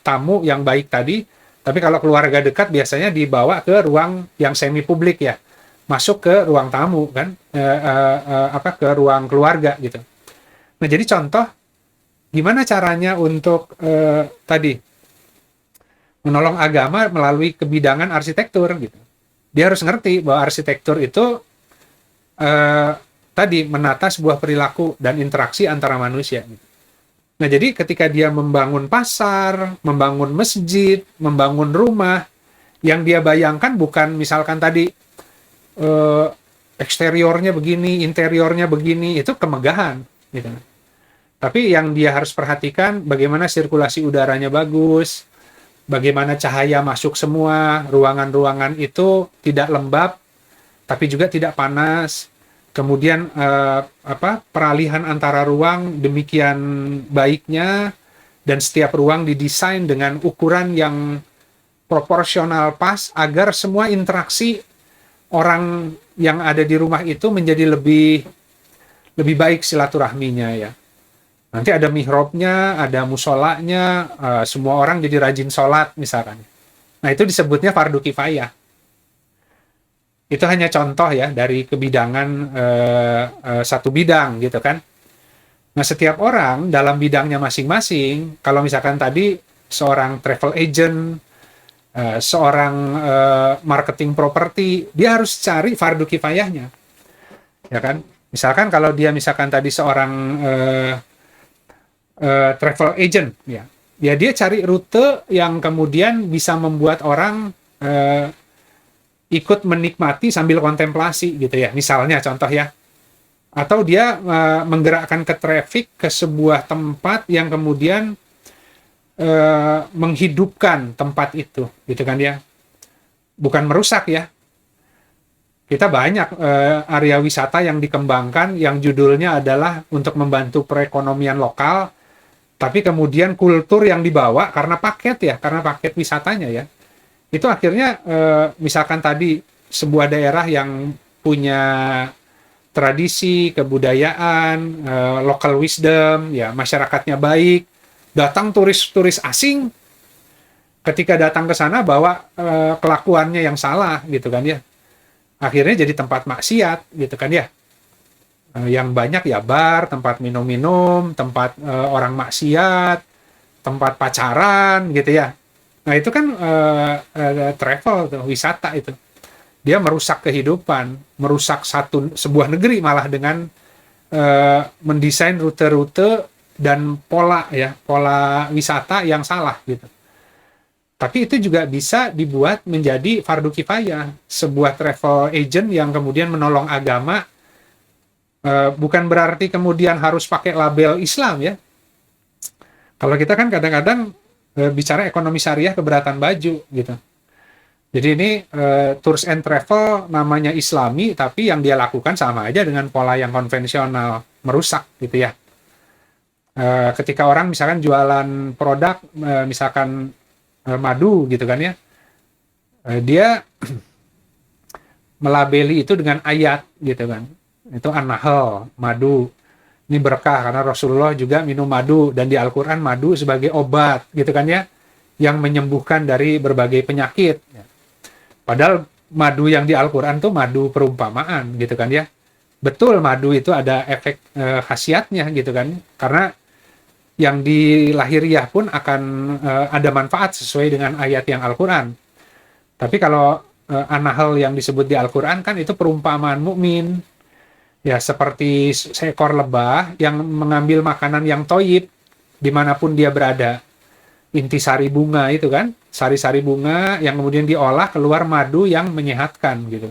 tamu yang baik tadi. Tapi kalau keluarga dekat biasanya dibawa ke ruang yang semi publik ya, masuk ke ruang tamu kan, ke ruang keluarga gitu. Nah, jadi contoh gimana caranya untuk tadi menolong agama melalui kebidangan arsitektur gitu. Dia harus ngerti bahwa arsitektur itu tadi menata sebuah perilaku dan interaksi antara manusia. Nah, jadi ketika dia membangun pasar, membangun masjid, membangun rumah, yang dia bayangkan bukan misalkan tadi eksteriornya begini, interiornya begini, itu kemegahan. Gitu. Tapi yang dia harus perhatikan bagaimana sirkulasi udaranya bagus, bagaimana cahaya masuk semua, ruangan-ruangan itu tidak lembab, tapi juga tidak panas. Kemudian peralihan antara ruang demikian baiknya, dan setiap ruang didesain dengan ukuran yang proporsional pas agar semua interaksi orang yang ada di rumah itu menjadi lebih baik silaturahminya ya. Nanti ada mihrabnya, ada musolanya, semua orang jadi rajin sholat misalkan. Nah, itu disebutnya fardu kifayah. Itu hanya contoh ya dari kebidangan satu bidang gitu kan. Nah, setiap orang dalam bidangnya masing-masing, kalau misalkan tadi seorang travel agent, seorang marketing properti, dia harus cari fardu kifayahnya. Ya kan? Misalkan kalau dia misalkan tadi seorang travel agent ya. Ya dia cari rute yang kemudian bisa membuat orang ikut menikmati sambil kontemplasi gitu ya, misalnya contoh ya. Atau dia menggerakkan ke traffic ke sebuah tempat yang kemudian menghidupkan tempat itu, gitu kan ya. Bukan merusak ya. Kita banyak area wisata yang dikembangkan yang judulnya adalah untuk membantu perekonomian lokal, tapi kemudian kultur yang dibawa karena paket ya, karena paket wisatanya ya. Itu akhirnya misalkan tadi sebuah daerah yang punya tradisi, kebudayaan, local wisdom, ya masyarakatnya baik, datang turis-turis asing, ketika datang ke sana bawa kelakuannya yang salah gitu kan ya, akhirnya jadi tempat maksiat gitu kan ya. Yang banyak ya bar, tempat minum-minum, tempat orang maksiat, tempat pacaran gitu ya. Nah itu kan travel tuh, wisata itu. Dia merusak kehidupan, merusak sebuah negeri malah dengan mendesain rute-rute dan pola wisata yang salah gitu. Tapi itu juga bisa dibuat menjadi fardu kifayah, sebuah travel agent yang kemudian menolong agama, bukan berarti kemudian harus pakai label Islam ya. Kalau kita kan kadang-kadang bicara ekonomi syariah keberatan baju gitu. Jadi ini tours and travel namanya Islami, tapi yang dia lakukan sama aja dengan pola yang konvensional, merusak gitu ya. Ketika orang misalkan jualan produk, misalkan madu gitu kan ya, dia melabeli itu dengan ayat gitu kan. Itu an-nahl, madu. Ini berkah karena Rasulullah juga minum madu dan di Al-Qur'an madu sebagai obat gitu kan ya, yang menyembuhkan dari berbagai penyakit. Padahal madu yang di Al-Qur'an tuh madu perumpamaan gitu kan ya. Betul madu itu ada efek khasiatnya gitu kan. Karena yang di lahiriah pun akan ada manfaat sesuai dengan ayat yang Al-Qur'an. Tapi kalau an-nahl yang disebut di Al-Qur'an kan itu perumpamaan mukmin. Ya seperti seekor lebah yang mengambil makanan yang toyib dimanapun dia berada. Intisari bunga itu kan, sari-sari bunga yang kemudian diolah keluar madu yang menyehatkan gitu.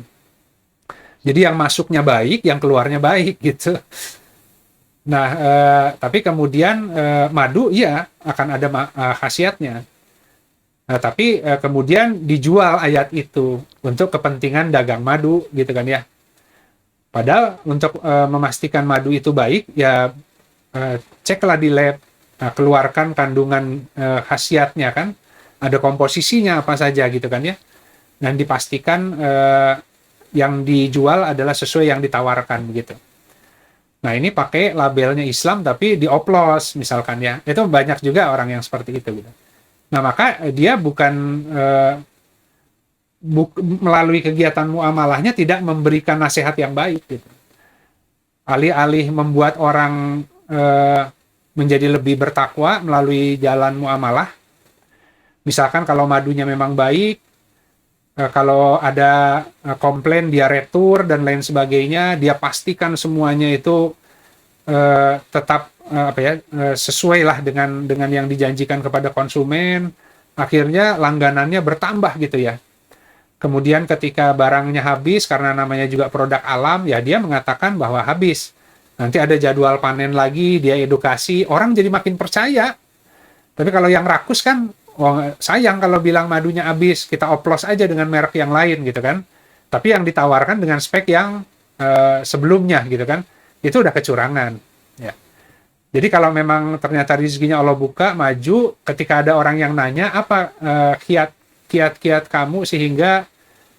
Jadi yang masuknya baik, yang keluarnya baik gitu. Nah, tapi kemudian madu iya akan ada khasiatnya. Nah, tapi kemudian dijual ayat itu untuk kepentingan dagang madu gitu kan ya. Padahal untuk memastikan madu itu baik ya ceklah di lab, keluarkan kandungan khasiatnya kan, ada komposisinya apa saja gitu kan ya. Dan dipastikan yang dijual adalah sesuai yang ditawarkan gitu. Nah ini pakai labelnya Islam tapi dioplos misalkan ya, itu banyak juga orang yang seperti itu gitu. Nah maka dia bukan melalui kegiatan muamalahnya tidak memberikan nasihat yang baik gitu. Alih-alih membuat orang menjadi lebih bertakwa melalui jalan muamalah, misalkan kalau madunya memang baik, kalau ada komplain dia retur dan lain sebagainya, dia pastikan semuanya itu tetap sesuai lah dengan yang dijanjikan kepada konsumen. Akhirnya langganannya bertambah gitu ya. Kemudian ketika barangnya habis karena namanya juga produk alam, ya dia mengatakan bahwa habis. Nanti ada jadwal panen lagi, dia edukasi, orang jadi makin percaya. Tapi kalau yang rakus kan sayang kalau bilang madunya habis, kita oplos aja dengan merek yang lain gitu kan. Tapi yang ditawarkan dengan spek yang sebelumnya gitu kan, itu udah kecurangan. Ya. Jadi kalau memang ternyata rezekinya Allah buka, maju, ketika ada orang yang nanya, apa kiat-kiat kamu sehingga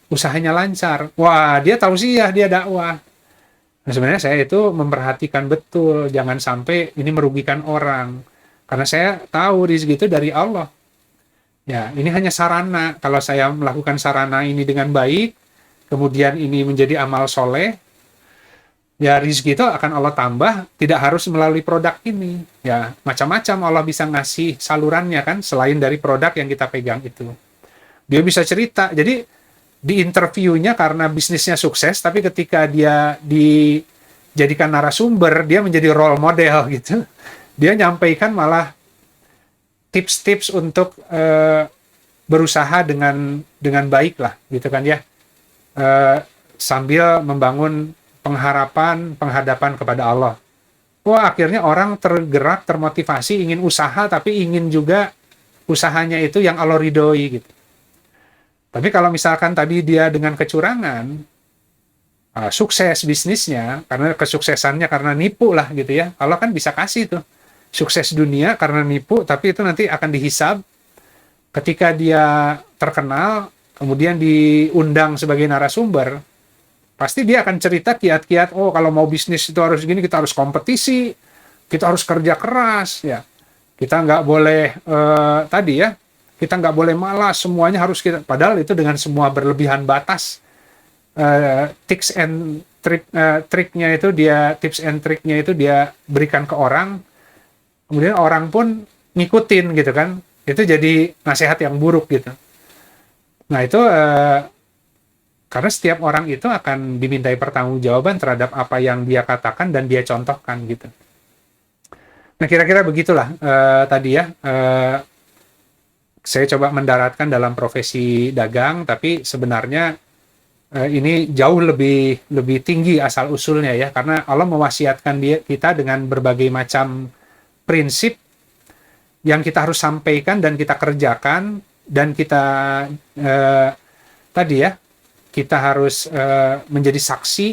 usahanya lancar? Wah, dia tausiah, dia dakwah. Nah, sebenarnya saya itu memperhatikan betul, jangan sampai ini merugikan orang. Karena saya tahu rezeki itu dari Allah. Ya, ini hanya sarana. Kalau saya melakukan sarana ini dengan baik, kemudian ini menjadi amal soleh, ya rezeki itu akan Allah tambah, tidak harus melalui produk ini. Ya, macam-macam Allah bisa ngasih salurannya kan, selain dari produk yang kita pegang itu. Dia bisa cerita, jadi di interviewnya karena bisnisnya sukses, tapi ketika dia dijadikan narasumber, dia menjadi role model gitu. Dia nyampaikan malah tips-tips untuk berusaha dengan baik lah gitu kan ya. sambil membangun penghadapan kepada Allah. Wah, akhirnya orang tergerak, termotivasi, ingin usaha, tapi ingin juga usahanya itu yang Allah ridhoi gitu. Tapi kalau misalkan tadi dia dengan kecurangan, sukses bisnisnya, karena kesuksesannya karena nipu lah gitu ya. Allah kan bisa kasih tuh sukses dunia karena nipu, tapi itu nanti akan dihisab ketika dia terkenal, kemudian diundang sebagai narasumber, pasti dia akan cerita kiat-kiat, oh kalau mau bisnis itu harus gini, kita harus kompetisi, kita harus kerja keras, ya. Kita nggak boleh, tadi ya, kita nggak boleh malas, semuanya harus kita, padahal itu dengan semua berlebihan batas, tips and triknya itu dia, tips and triknya itu dia berikan ke orang, kemudian orang pun ngikutin gitu kan, itu jadi nasihat yang buruk gitu. Nah itu karena setiap orang itu akan dimintai pertanggungjawaban terhadap apa yang dia katakan dan dia contohkan gitu. Nah kira-kira begitulah tadi ya. Saya coba mendaratkan dalam profesi dagang, tapi sebenarnya ini jauh lebih tinggi asal usulnya ya, karena Allah mewasiatkan kita dengan berbagai macam prinsip yang kita harus sampaikan dan kita kerjakan, dan kita tadi ya, kita harus menjadi saksi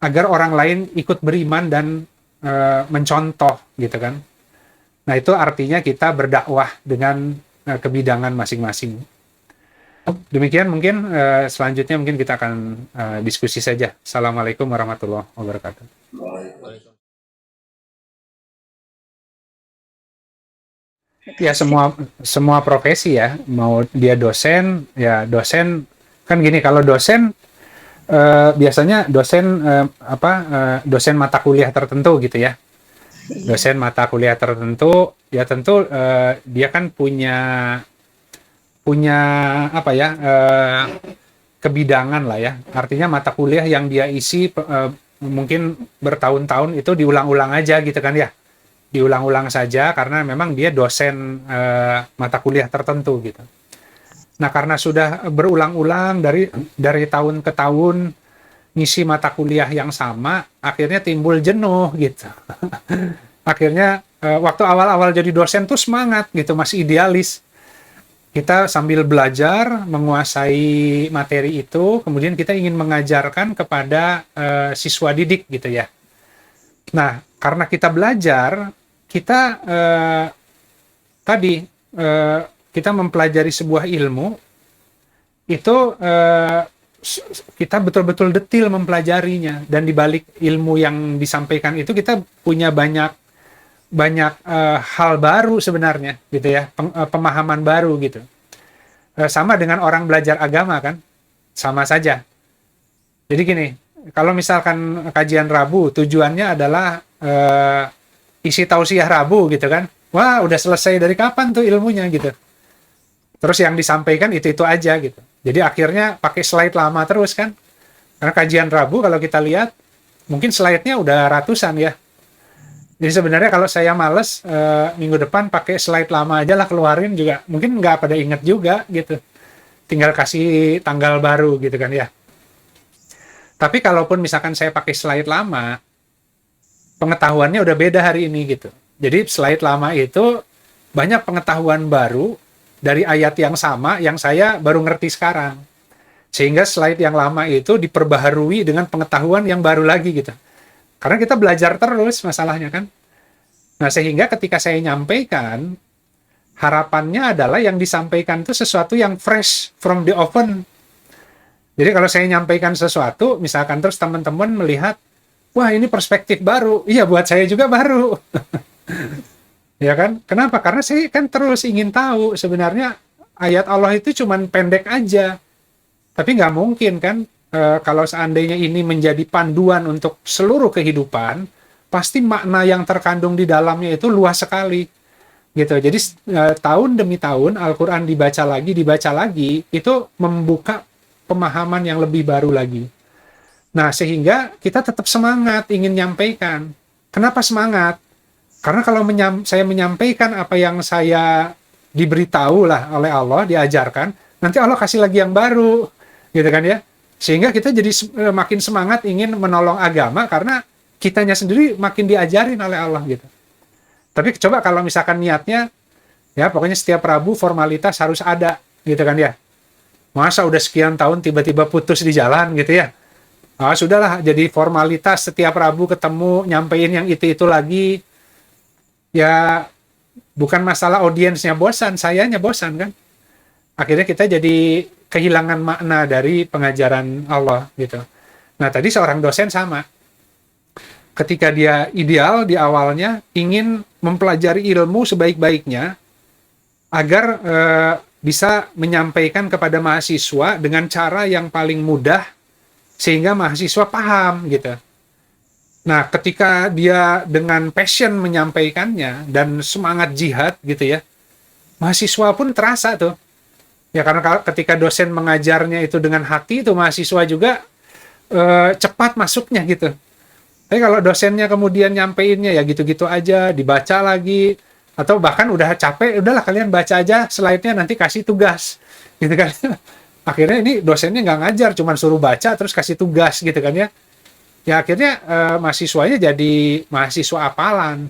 agar orang lain ikut beriman dan mencontoh gitu kan. Nah itu artinya kita berdakwah dengan kebidangan masing-masing. Demikian mungkin selanjutnya mungkin kita akan diskusi saja. Assalamualaikum warahmatullahi wabarakatuh. Ya semua profesi ya, mau dia dosen ya, dosen kan gini, kalau dosen biasanya dosen dosen mata kuliah tertentu gitu ya. Dosen mata kuliah tertentu ya, tentu dia kan punya apa ya, kebidangan lah ya. Artinya mata kuliah yang dia isi mungkin bertahun-tahun itu diulang-ulang aja gitu kan ya. Diulang-ulang saja karena memang dia dosen mata kuliah tertentu gitu. Nah, karena sudah berulang-ulang dari tahun ke tahun ngisi mata kuliah yang sama, akhirnya timbul jenuh gitu. Akhirnya waktu awal-awal jadi dosen tuh semangat gitu, masih idealis. Kita sambil belajar, menguasai materi itu, kemudian kita ingin mengajarkan kepada siswa didik gitu ya. Nah, karena kita belajar, kita tadi kita mempelajari sebuah ilmu, itu kita betul-betul detil mempelajarinya, dan di balik ilmu yang disampaikan itu kita punya banyak hal baru sebenarnya gitu ya, pemahaman baru gitu. Sama dengan orang belajar agama kan, sama saja. Jadi gini, kalau misalkan kajian Rabu tujuannya adalah isi tausiah Rabu gitu kan, wah udah selesai dari kapan tuh ilmunya gitu. Terus yang disampaikan itu aja gitu. Jadi akhirnya pakai slide lama terus kan, karena kajian Rabu kalau kita lihat mungkin slide-nya udah ratusan ya. Jadi sebenarnya kalau saya males, minggu depan pakai slide lama aja lah keluarin juga. Mungkin nggak pada inget juga gitu. Tinggal kasih tanggal baru gitu kan ya. Tapi kalaupun misalkan saya pakai slide lama, pengetahuannya udah beda hari ini gitu. Jadi slide lama itu banyak pengetahuan baru dari ayat yang sama yang saya baru ngerti sekarang. Sehingga slide yang lama itu diperbaharui dengan pengetahuan yang baru lagi gitu. Karena kita belajar terus masalahnya kan. Nah, sehingga ketika saya nyampaikan, harapannya adalah yang disampaikan itu sesuatu yang fresh from the oven. Jadi kalau saya nyampaikan sesuatu, misalkan terus teman-teman melihat, wah ini perspektif baru. Iya, buat saya juga baru. Ya kan? Kenapa? Karena saya kan terus ingin tahu sebenarnya ayat Allah itu cuman pendek aja. Tapi nggak mungkin kan, kalau seandainya ini menjadi panduan untuk seluruh kehidupan, pasti makna yang terkandung di dalamnya itu luas sekali. Gitu. Jadi tahun demi tahun Al-Quran dibaca lagi, itu membuka pemahaman yang lebih baru lagi. Nah, sehingga kita tetap semangat ingin nyampaikan. Kenapa semangat? Karena kalau saya menyampaikan apa yang saya diberitahu lah oleh Allah, diajarkan, nanti Allah kasih lagi yang baru. Gitu kan ya. Sehingga kita jadi makin semangat ingin menolong agama karena kitanya sendiri makin diajarin oleh Allah gitu. Tapi coba kalau misalkan niatnya, ya pokoknya setiap Rabu formalitas harus ada gitu kan ya. Masa udah sekian tahun tiba-tiba putus di jalan gitu ya. Ah, sudahlah, jadi formalitas setiap Rabu ketemu, nyampein yang itu lagi. Ya, bukan masalah audiensnya bosan, sayanya bosan kan. Akhirnya kita jadi kehilangan makna dari pengajaran Allah gitu. Nah, tadi seorang dosen sama. Ketika dia ideal di awalnya, ingin mempelajari ilmu sebaik-baiknya, agar bisa menyampaikan kepada mahasiswa dengan cara yang paling mudah, sehingga mahasiswa paham gitu. Nah, ketika dia dengan passion menyampaikannya dan semangat jihad gitu ya, mahasiswa pun terasa tuh. Ya karena ketika dosen mengajarnya itu dengan hati, itu mahasiswa juga cepat masuknya gitu. Tapi kalau dosennya kemudian nyampeinnya ya gitu-gitu aja, dibaca lagi, atau bahkan udah capek, udahlah kalian baca aja slide-nya, nanti kasih tugas gitu kan. Akhirnya ini dosennya nggak ngajar, cuman suruh baca terus kasih tugas gitu kan ya. Ya akhirnya mahasiswanya jadi mahasiswa apalan,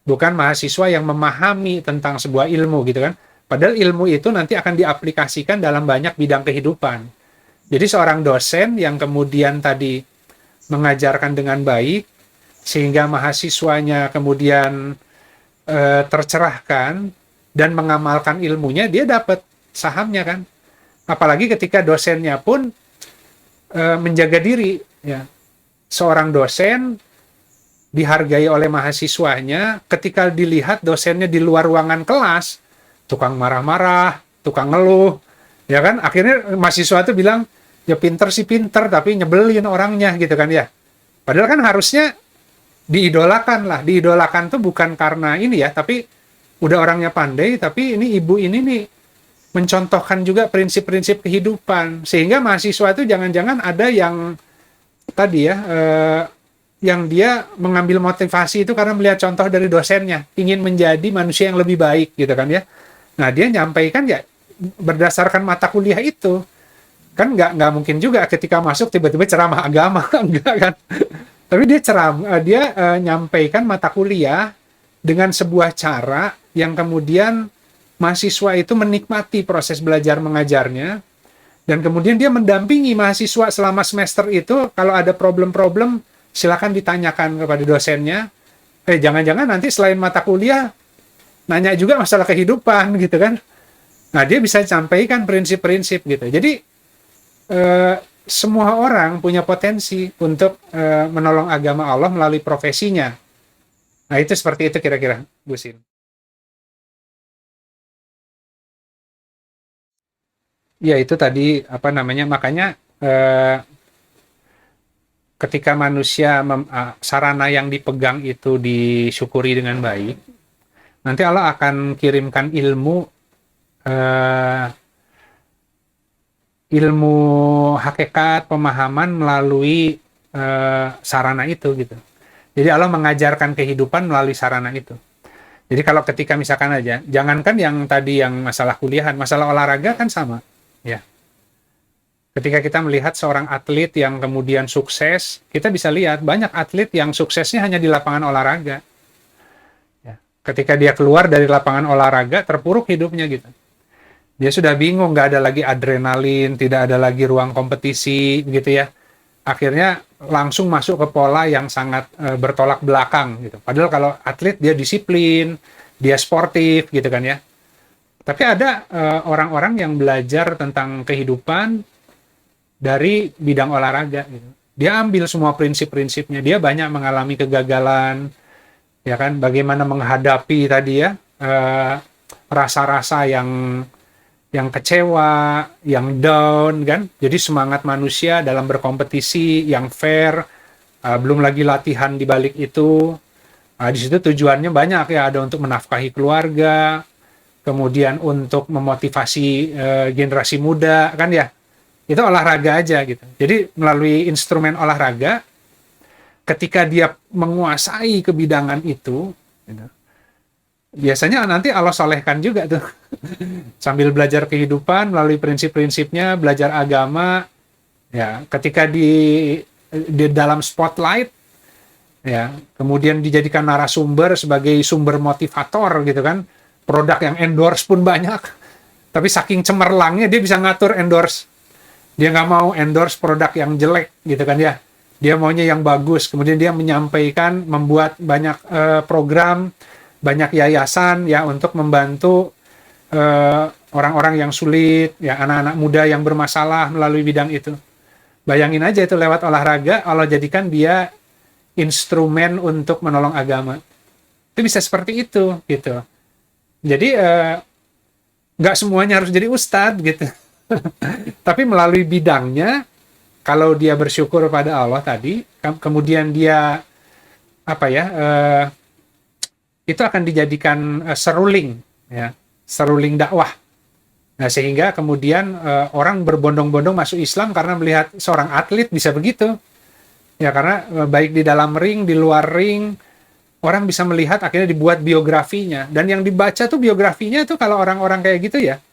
bukan mahasiswa yang memahami tentang sebuah ilmu gitu kan. Padahal ilmu itu nanti akan diaplikasikan dalam banyak bidang kehidupan. Jadi seorang dosen yang kemudian tadi mengajarkan dengan baik, sehingga mahasiswanya kemudian tercerahkan dan mengamalkan ilmunya, dia dapat sahamnya kan. Apalagi ketika dosennya pun menjaga diri ya. Seorang dosen dihargai oleh mahasiswanya, ketika dilihat dosennya di luar ruangan kelas, tukang marah-marah, tukang ngeluh, ya kan? Akhirnya mahasiswa itu bilang, ya pinter sih pinter, tapi nyebelin orangnya gitu kan ya. Padahal kan harusnya diidolakan lah. Diidolakan tuh bukan karena ini ya, tapi udah orangnya pandai, tapi ini ibu ini nih mencontohkan juga prinsip-prinsip kehidupan. Sehingga mahasiswa itu jangan-jangan ada yang tadi ya, yang dia mengambil motivasi itu karena melihat contoh dari dosennya, ingin menjadi manusia yang lebih baik gitu kan ya. Nah dia nyampaikan ya berdasarkan mata kuliah itu. Kan nggak mungkin juga ketika masuk tiba-tiba ceramah agama, enggak kan. Tapi dia nyampaikan mata kuliah dengan sebuah cara yang kemudian mahasiswa itu menikmati proses belajar mengajarnya, dan kemudian dia mendampingi mahasiswa selama semester itu. Kalau ada problem-problem, silakan ditanyakan kepada dosennya. Jangan-jangan nanti selain mata kuliah, nanya juga masalah kehidupan gitu kan. Nah, dia bisa sampaikan prinsip-prinsip gitu. Jadi, semua orang punya potensi untuk menolong agama Allah melalui profesinya. Nah, itu seperti itu kira-kira, Bu Sin. Ya, itu tadi, apa namanya, makanya ketika manusia sarana yang dipegang itu disyukuri dengan baik, nanti Allah akan kirimkan eh, ilmu hakikat, pemahaman melalui sarana itu gitu. Jadi Allah mengajarkan kehidupan melalui sarana itu. Jadi kalau ketika misalkan aja, jangankan yang tadi yang masalah kuliahan, masalah olahraga kan sama, ya. Ketika kita melihat seorang atlet yang kemudian sukses, kita bisa lihat banyak atlet yang suksesnya hanya di lapangan olahraga. Ya. Ketika dia keluar dari lapangan olahraga, terpuruk hidupnya gitu. Dia sudah bingung, nggak ada lagi adrenalin, tidak ada lagi ruang kompetisi, gitu ya. Akhirnya langsung masuk ke pola yang sangat bertolak belakang, gitu. Padahal kalau atlet dia disiplin, dia sportif, gitu kan ya. Tapi ada orang-orang yang belajar tentang kehidupan dari bidang olahraga, gitu. Dia ambil semua prinsip-prinsipnya, dia banyak mengalami kegagalan, ya kan? Bagaimana menghadapi tadi ya rasa-rasa yang kecewa, yang down kan. Jadi semangat manusia dalam berkompetisi yang fair, belum lagi latihan di balik itu. Di situ tujuannya banyak ya, ada untuk menafkahi keluarga, kemudian untuk memotivasi generasi muda kan ya. Itu olahraga aja gitu. Jadi melalui instrumen olahraga, ketika dia menguasai kebidangan itu, gitu, biasanya nanti Allah solehkan juga tuh. Sambil belajar kehidupan melalui prinsip-prinsipnya, belajar agama, Ya, ketika di dalam spotlight, ya, kemudian dijadikan narasumber sebagai sumber motivator gitu kan, produk yang endorse pun banyak, tapi saking cemerlangnya dia bisa ngatur endorse. Dia nggak mau endorse produk yang jelek gitu kan ya. Dia maunya yang bagus. Kemudian dia menyampaikan, membuat banyak program, banyak yayasan ya untuk membantu orang-orang yang sulit, ya anak-anak muda yang bermasalah melalui bidang itu. Bayangin aja itu lewat olahraga, Allah jadikan dia instrumen untuk menolong agama. Itu bisa seperti itu gitu. Jadi nggak semuanya harus jadi ustadz gitu. Tapi melalui bidangnya, kalau dia bersyukur pada Allah tadi, kemudian dia apa ya, itu akan dijadikan seruling, ya, seruling dakwah. Nah, sehingga kemudian orang berbondong-bondong masuk Islam karena melihat seorang atlet bisa begitu. Ya, karena baik di dalam ring, di luar ring, orang bisa melihat, akhirnya dibuat biografinya. Dan yang dibaca tuh biografinya tuh kalau orang-orang kayak gitu ya,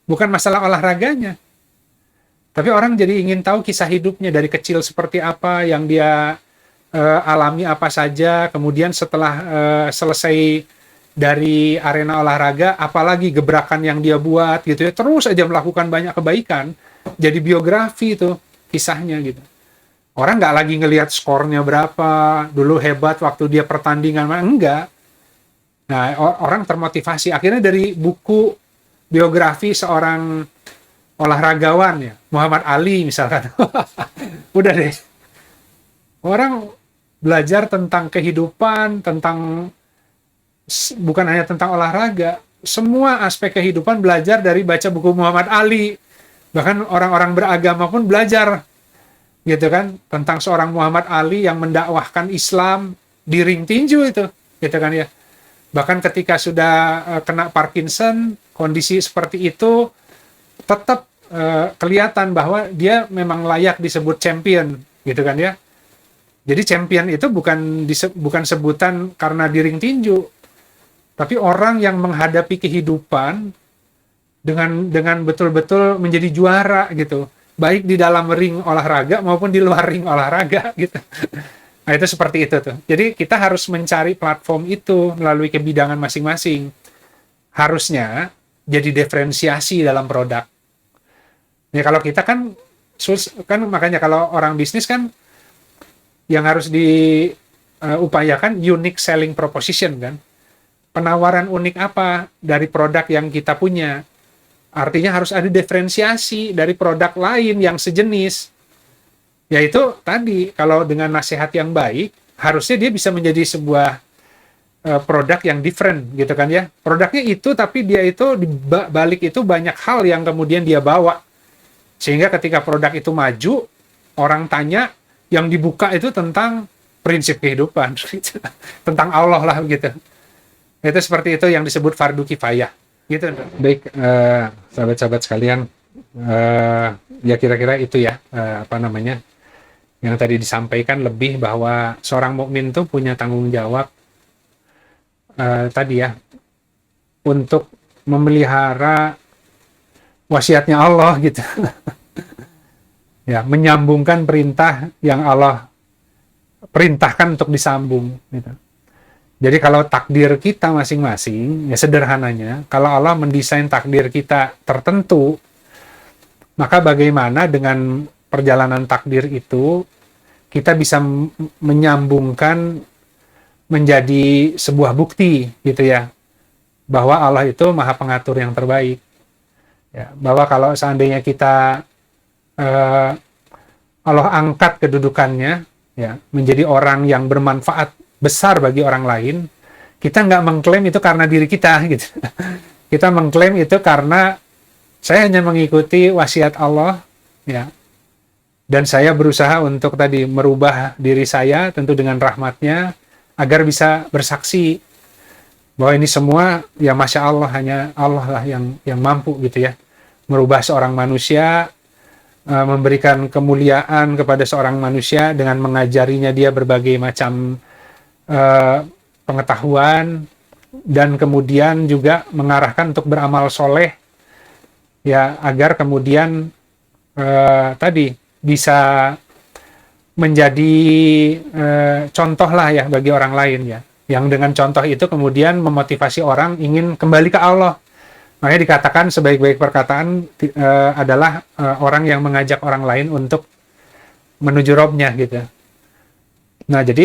bukan masalah olahraganya. Tapi orang jadi ingin tahu kisah hidupnya dari kecil seperti apa, yang dia alami apa saja, kemudian setelah selesai dari arena olahraga, apalagi gebrakan yang dia buat gitu ya, terus aja melakukan banyak kebaikan, jadi biografi itu kisahnya gitu. Orang nggak lagi ngelihat skornya berapa, dulu hebat waktu dia pertandingan, enggak. Nah, orang termotivasi, akhirnya dari buku biografi seorang olahragawan ya, Muhammad Ali misalkan, udah deh, orang belajar tentang kehidupan, tentang bukan hanya tentang olahraga, semua aspek kehidupan belajar dari baca buku Muhammad Ali. Bahkan orang-orang beragama pun belajar gitu kan, tentang seorang Muhammad Ali yang mendakwahkan Islam di ring tinju itu, gitu kan ya. Bahkan ketika sudah kena Parkinson, kondisi seperti itu, tetap kelihatan bahwa dia memang layak disebut champion, gitu kan ya. Jadi champion itu bukan sebutan karena di ring tinju, tapi orang yang menghadapi kehidupan dengan betul-betul menjadi juara gitu, baik di dalam ring olahraga maupun di luar ring olahraga gitu. Nah, itu seperti itu tuh. Jadi kita harus mencari platform itu melalui kebidangan masing-masing. Harusnya jadi diferensiasi dalam produk. Ya kalau kita kan makanya kalau orang bisnis kan yang harus diupayakan unique selling proposition kan. Penawaran unik apa dari produk yang kita punya. Artinya harus ada diferensiasi dari produk lain yang sejenis. Yaitu tadi, kalau dengan nasihat yang baik, harusnya dia bisa menjadi sebuah produk yang different, gitu kan ya. Produknya itu, tapi dia itu, di balik itu banyak hal yang kemudian dia bawa. Sehingga ketika produk itu maju, orang tanya, yang dibuka itu tentang prinsip kehidupan. Tentang Allah lah, gitu. Itu seperti itu yang disebut fardu kifayah. Gitu. Baik, sahabat-sahabat sekalian, ya kira-kira itu ya, yang tadi disampaikan, lebih bahwa seorang mukmin tuh punya tanggung jawab tadi ya, untuk memelihara wasiatnya Allah gitu. Ya, menyambungkan perintah yang Allah perintahkan untuk disambung gitu. Jadi kalau takdir kita masing-masing, ya sederhananya, kalau Allah mendesain takdir kita tertentu, maka bagaimana dengan perjalanan takdir itu, kita bisa menyambungkan menjadi sebuah bukti, gitu ya, bahwa Allah itu maha pengatur yang terbaik. Ya, bahwa kalau seandainya kita, Allah angkat kedudukannya, ya, menjadi orang yang bermanfaat besar bagi orang lain, kita nggak mengklaim itu karena diri kita gitu. Kita mengklaim itu karena saya hanya mengikuti wasiat Allah ya, dan saya berusaha untuk tadi merubah diri saya tentu dengan rahmatnya agar bisa bersaksi bahwa ini semua ya Masya Allah, hanya Allah lah yang mampu gitu ya, merubah seorang manusia, memberikan kemuliaan kepada seorang manusia dengan mengajarinya dia berbagai macam pengetahuan, dan kemudian juga mengarahkan untuk beramal soleh ya, agar kemudian tadi bisa menjadi contoh lah ya bagi orang lain ya. Yang dengan contoh itu kemudian memotivasi orang ingin kembali ke Allah. Makanya dikatakan sebaik-baik perkataan adalah orang yang mengajak orang lain untuk menuju Robnya gitu. Nah jadi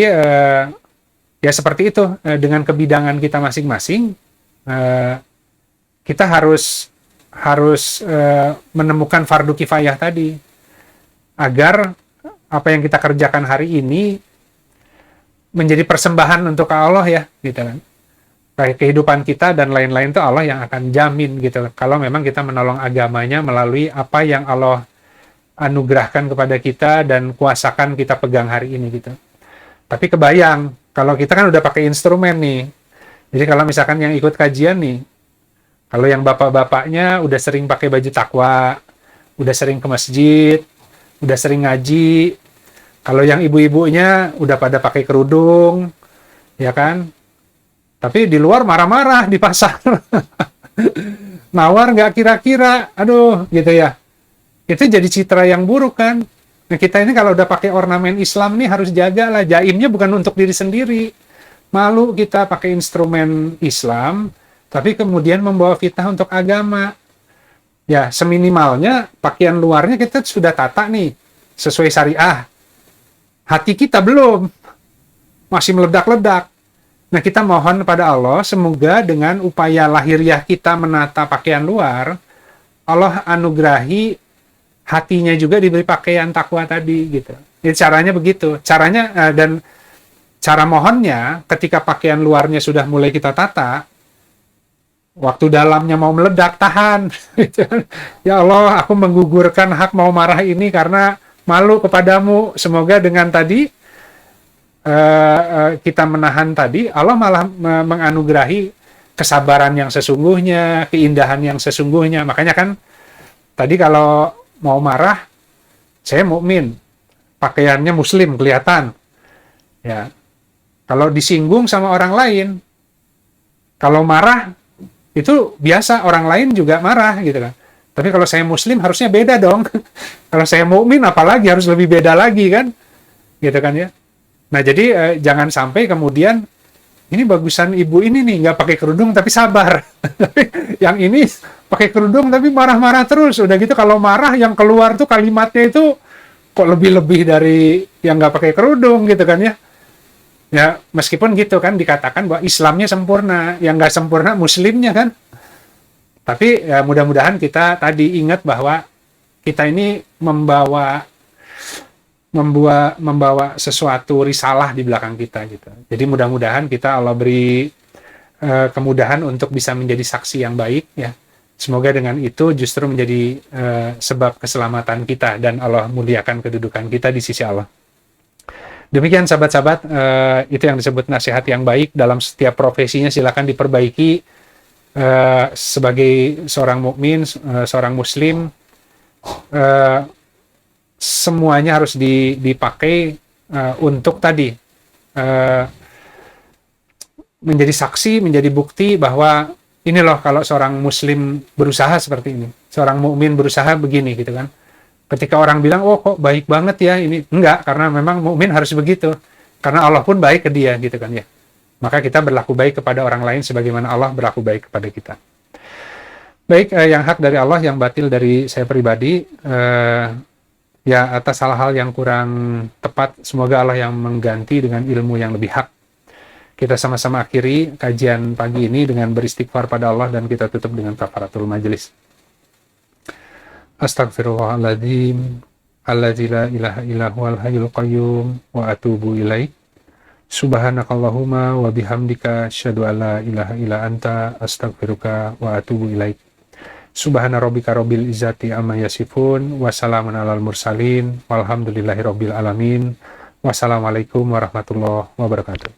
ya seperti itu, dengan kebidangan kita masing-masing, kita harus menemukan fardu kifayah tadi, agar apa yang kita kerjakan hari ini menjadi persembahan untuk Allah ya, gitu kan. Kayak kehidupan kita dan lain-lain itu Allah yang akan jamin gitu. Kalau memang kita menolong agamanya melalui apa yang Allah anugerahkan kepada kita dan kuasakan kita pegang hari ini gitu. Tapi kebayang, kalau kita kan udah pakai instrumen nih. Jadi kalau misalkan yang ikut kajian nih, kalau yang bapak-bapaknya udah sering pakai baju takwa, udah sering ke masjid, udah sering ngaji. Kalau yang ibu-ibunya udah pada pakai kerudung, ya kan? Tapi di luar marah-marah di pasar. Nawar nggak kira-kira, aduh gitu ya. Itu jadi citra yang buruk kan. Nah kita ini kalau udah pakai ornamen Islam nih harus jaga lah. Jaimnya bukan untuk diri sendiri. Malu kita pakai instrumen Islam, tapi kemudian membawa fitnah untuk agama. Ya seminimalnya pakaian luarnya kita sudah tata nih, sesuai syariah. Hati kita belum, masih meledak-ledak. Nah kita mohon kepada Allah, semoga dengan upaya lahiriah kita menata pakaian luar, Allah anugerahi hatinya juga diberi pakaian takwa tadi gitu. Jadi caranya begitu. Caranya dan cara mohonnya ketika pakaian luarnya sudah mulai kita tata, waktu dalamnya mau meledak tahan. Ya Allah, aku menggugurkan hak mau marah ini karena malu kepadamu. Semoga dengan tadi kita menahan tadi, Allah malah menganugerahi kesabaran yang sesungguhnya, keindahan yang sesungguhnya. Makanya kan tadi kalau mau marah, saya mukmin, pakaiannya muslim kelihatan. Ya, kalau disinggung sama orang lain, kalau marah itu biasa, orang lain juga marah gitu kan. Tapi kalau saya muslim harusnya beda dong. Kalau saya mukmin apalagi harus lebih beda lagi kan, gitu kan ya. Nah jadi jangan sampai kemudian ini bagusan ibu ini nih nggak pakai kerudung tapi sabar. Yang ini pakai kerudung tapi marah-marah terus. Udah gitu kalau marah yang keluar tuh kalimatnya itu kok lebih-lebih dari yang nggak pakai kerudung gitu kan ya. Ya meskipun gitu kan dikatakan bahwa Islamnya sempurna, yang nggak sempurna muslimnya kan. Tapi ya mudah-mudahan kita tadi ingat bahwa kita ini membawa sesuatu risalah di belakang kita gitu. Jadi mudah-mudahan kita Allah beri kemudahan untuk bisa menjadi saksi yang baik ya. Semoga dengan itu justru menjadi sebab keselamatan kita dan Allah muliakan kedudukan kita di sisi Allah. Demikian sahabat-sahabat, itu yang disebut nasihat yang baik dalam setiap profesinya, silakan diperbaiki sebagai seorang mukmin, seorang muslim. Semuanya harus dipakai untuk tadi menjadi saksi, menjadi bukti bahwa ini loh kalau seorang muslim berusaha seperti ini, seorang mukmin berusaha begini gitu kan. Ketika orang bilang oh kok baik banget ya ini, enggak, karena memang mukmin harus begitu, karena Allah pun baik ke dia gitu kan ya. Maka kita berlaku baik kepada orang lain sebagaimana Allah berlaku baik kepada kita. Baik, yang hak dari Allah, yang batil dari saya pribadi. Ya atas hal-hal yang kurang tepat, semoga Allah yang mengganti dengan ilmu yang lebih hak. Kita sama-sama akhiri kajian pagi ini dengan beristighfar pada Allah dan kita tutup dengan kafaratul majelis. Astaghfirullahaladzim alladzi la ilaha illa huwal hayyul qayyum wa atubu ilaih. Subhanakallahumma wa bihamdika asyhadu an la ilaha illa anta astaghfiruka wa atubu ilaik. Subhana rabbika rabbil izzati amma yasifun wa salamun alal mursalin walhamdulillahi rabbil alamin. Wassalamualaikum warahmatullahi wabarakatuh.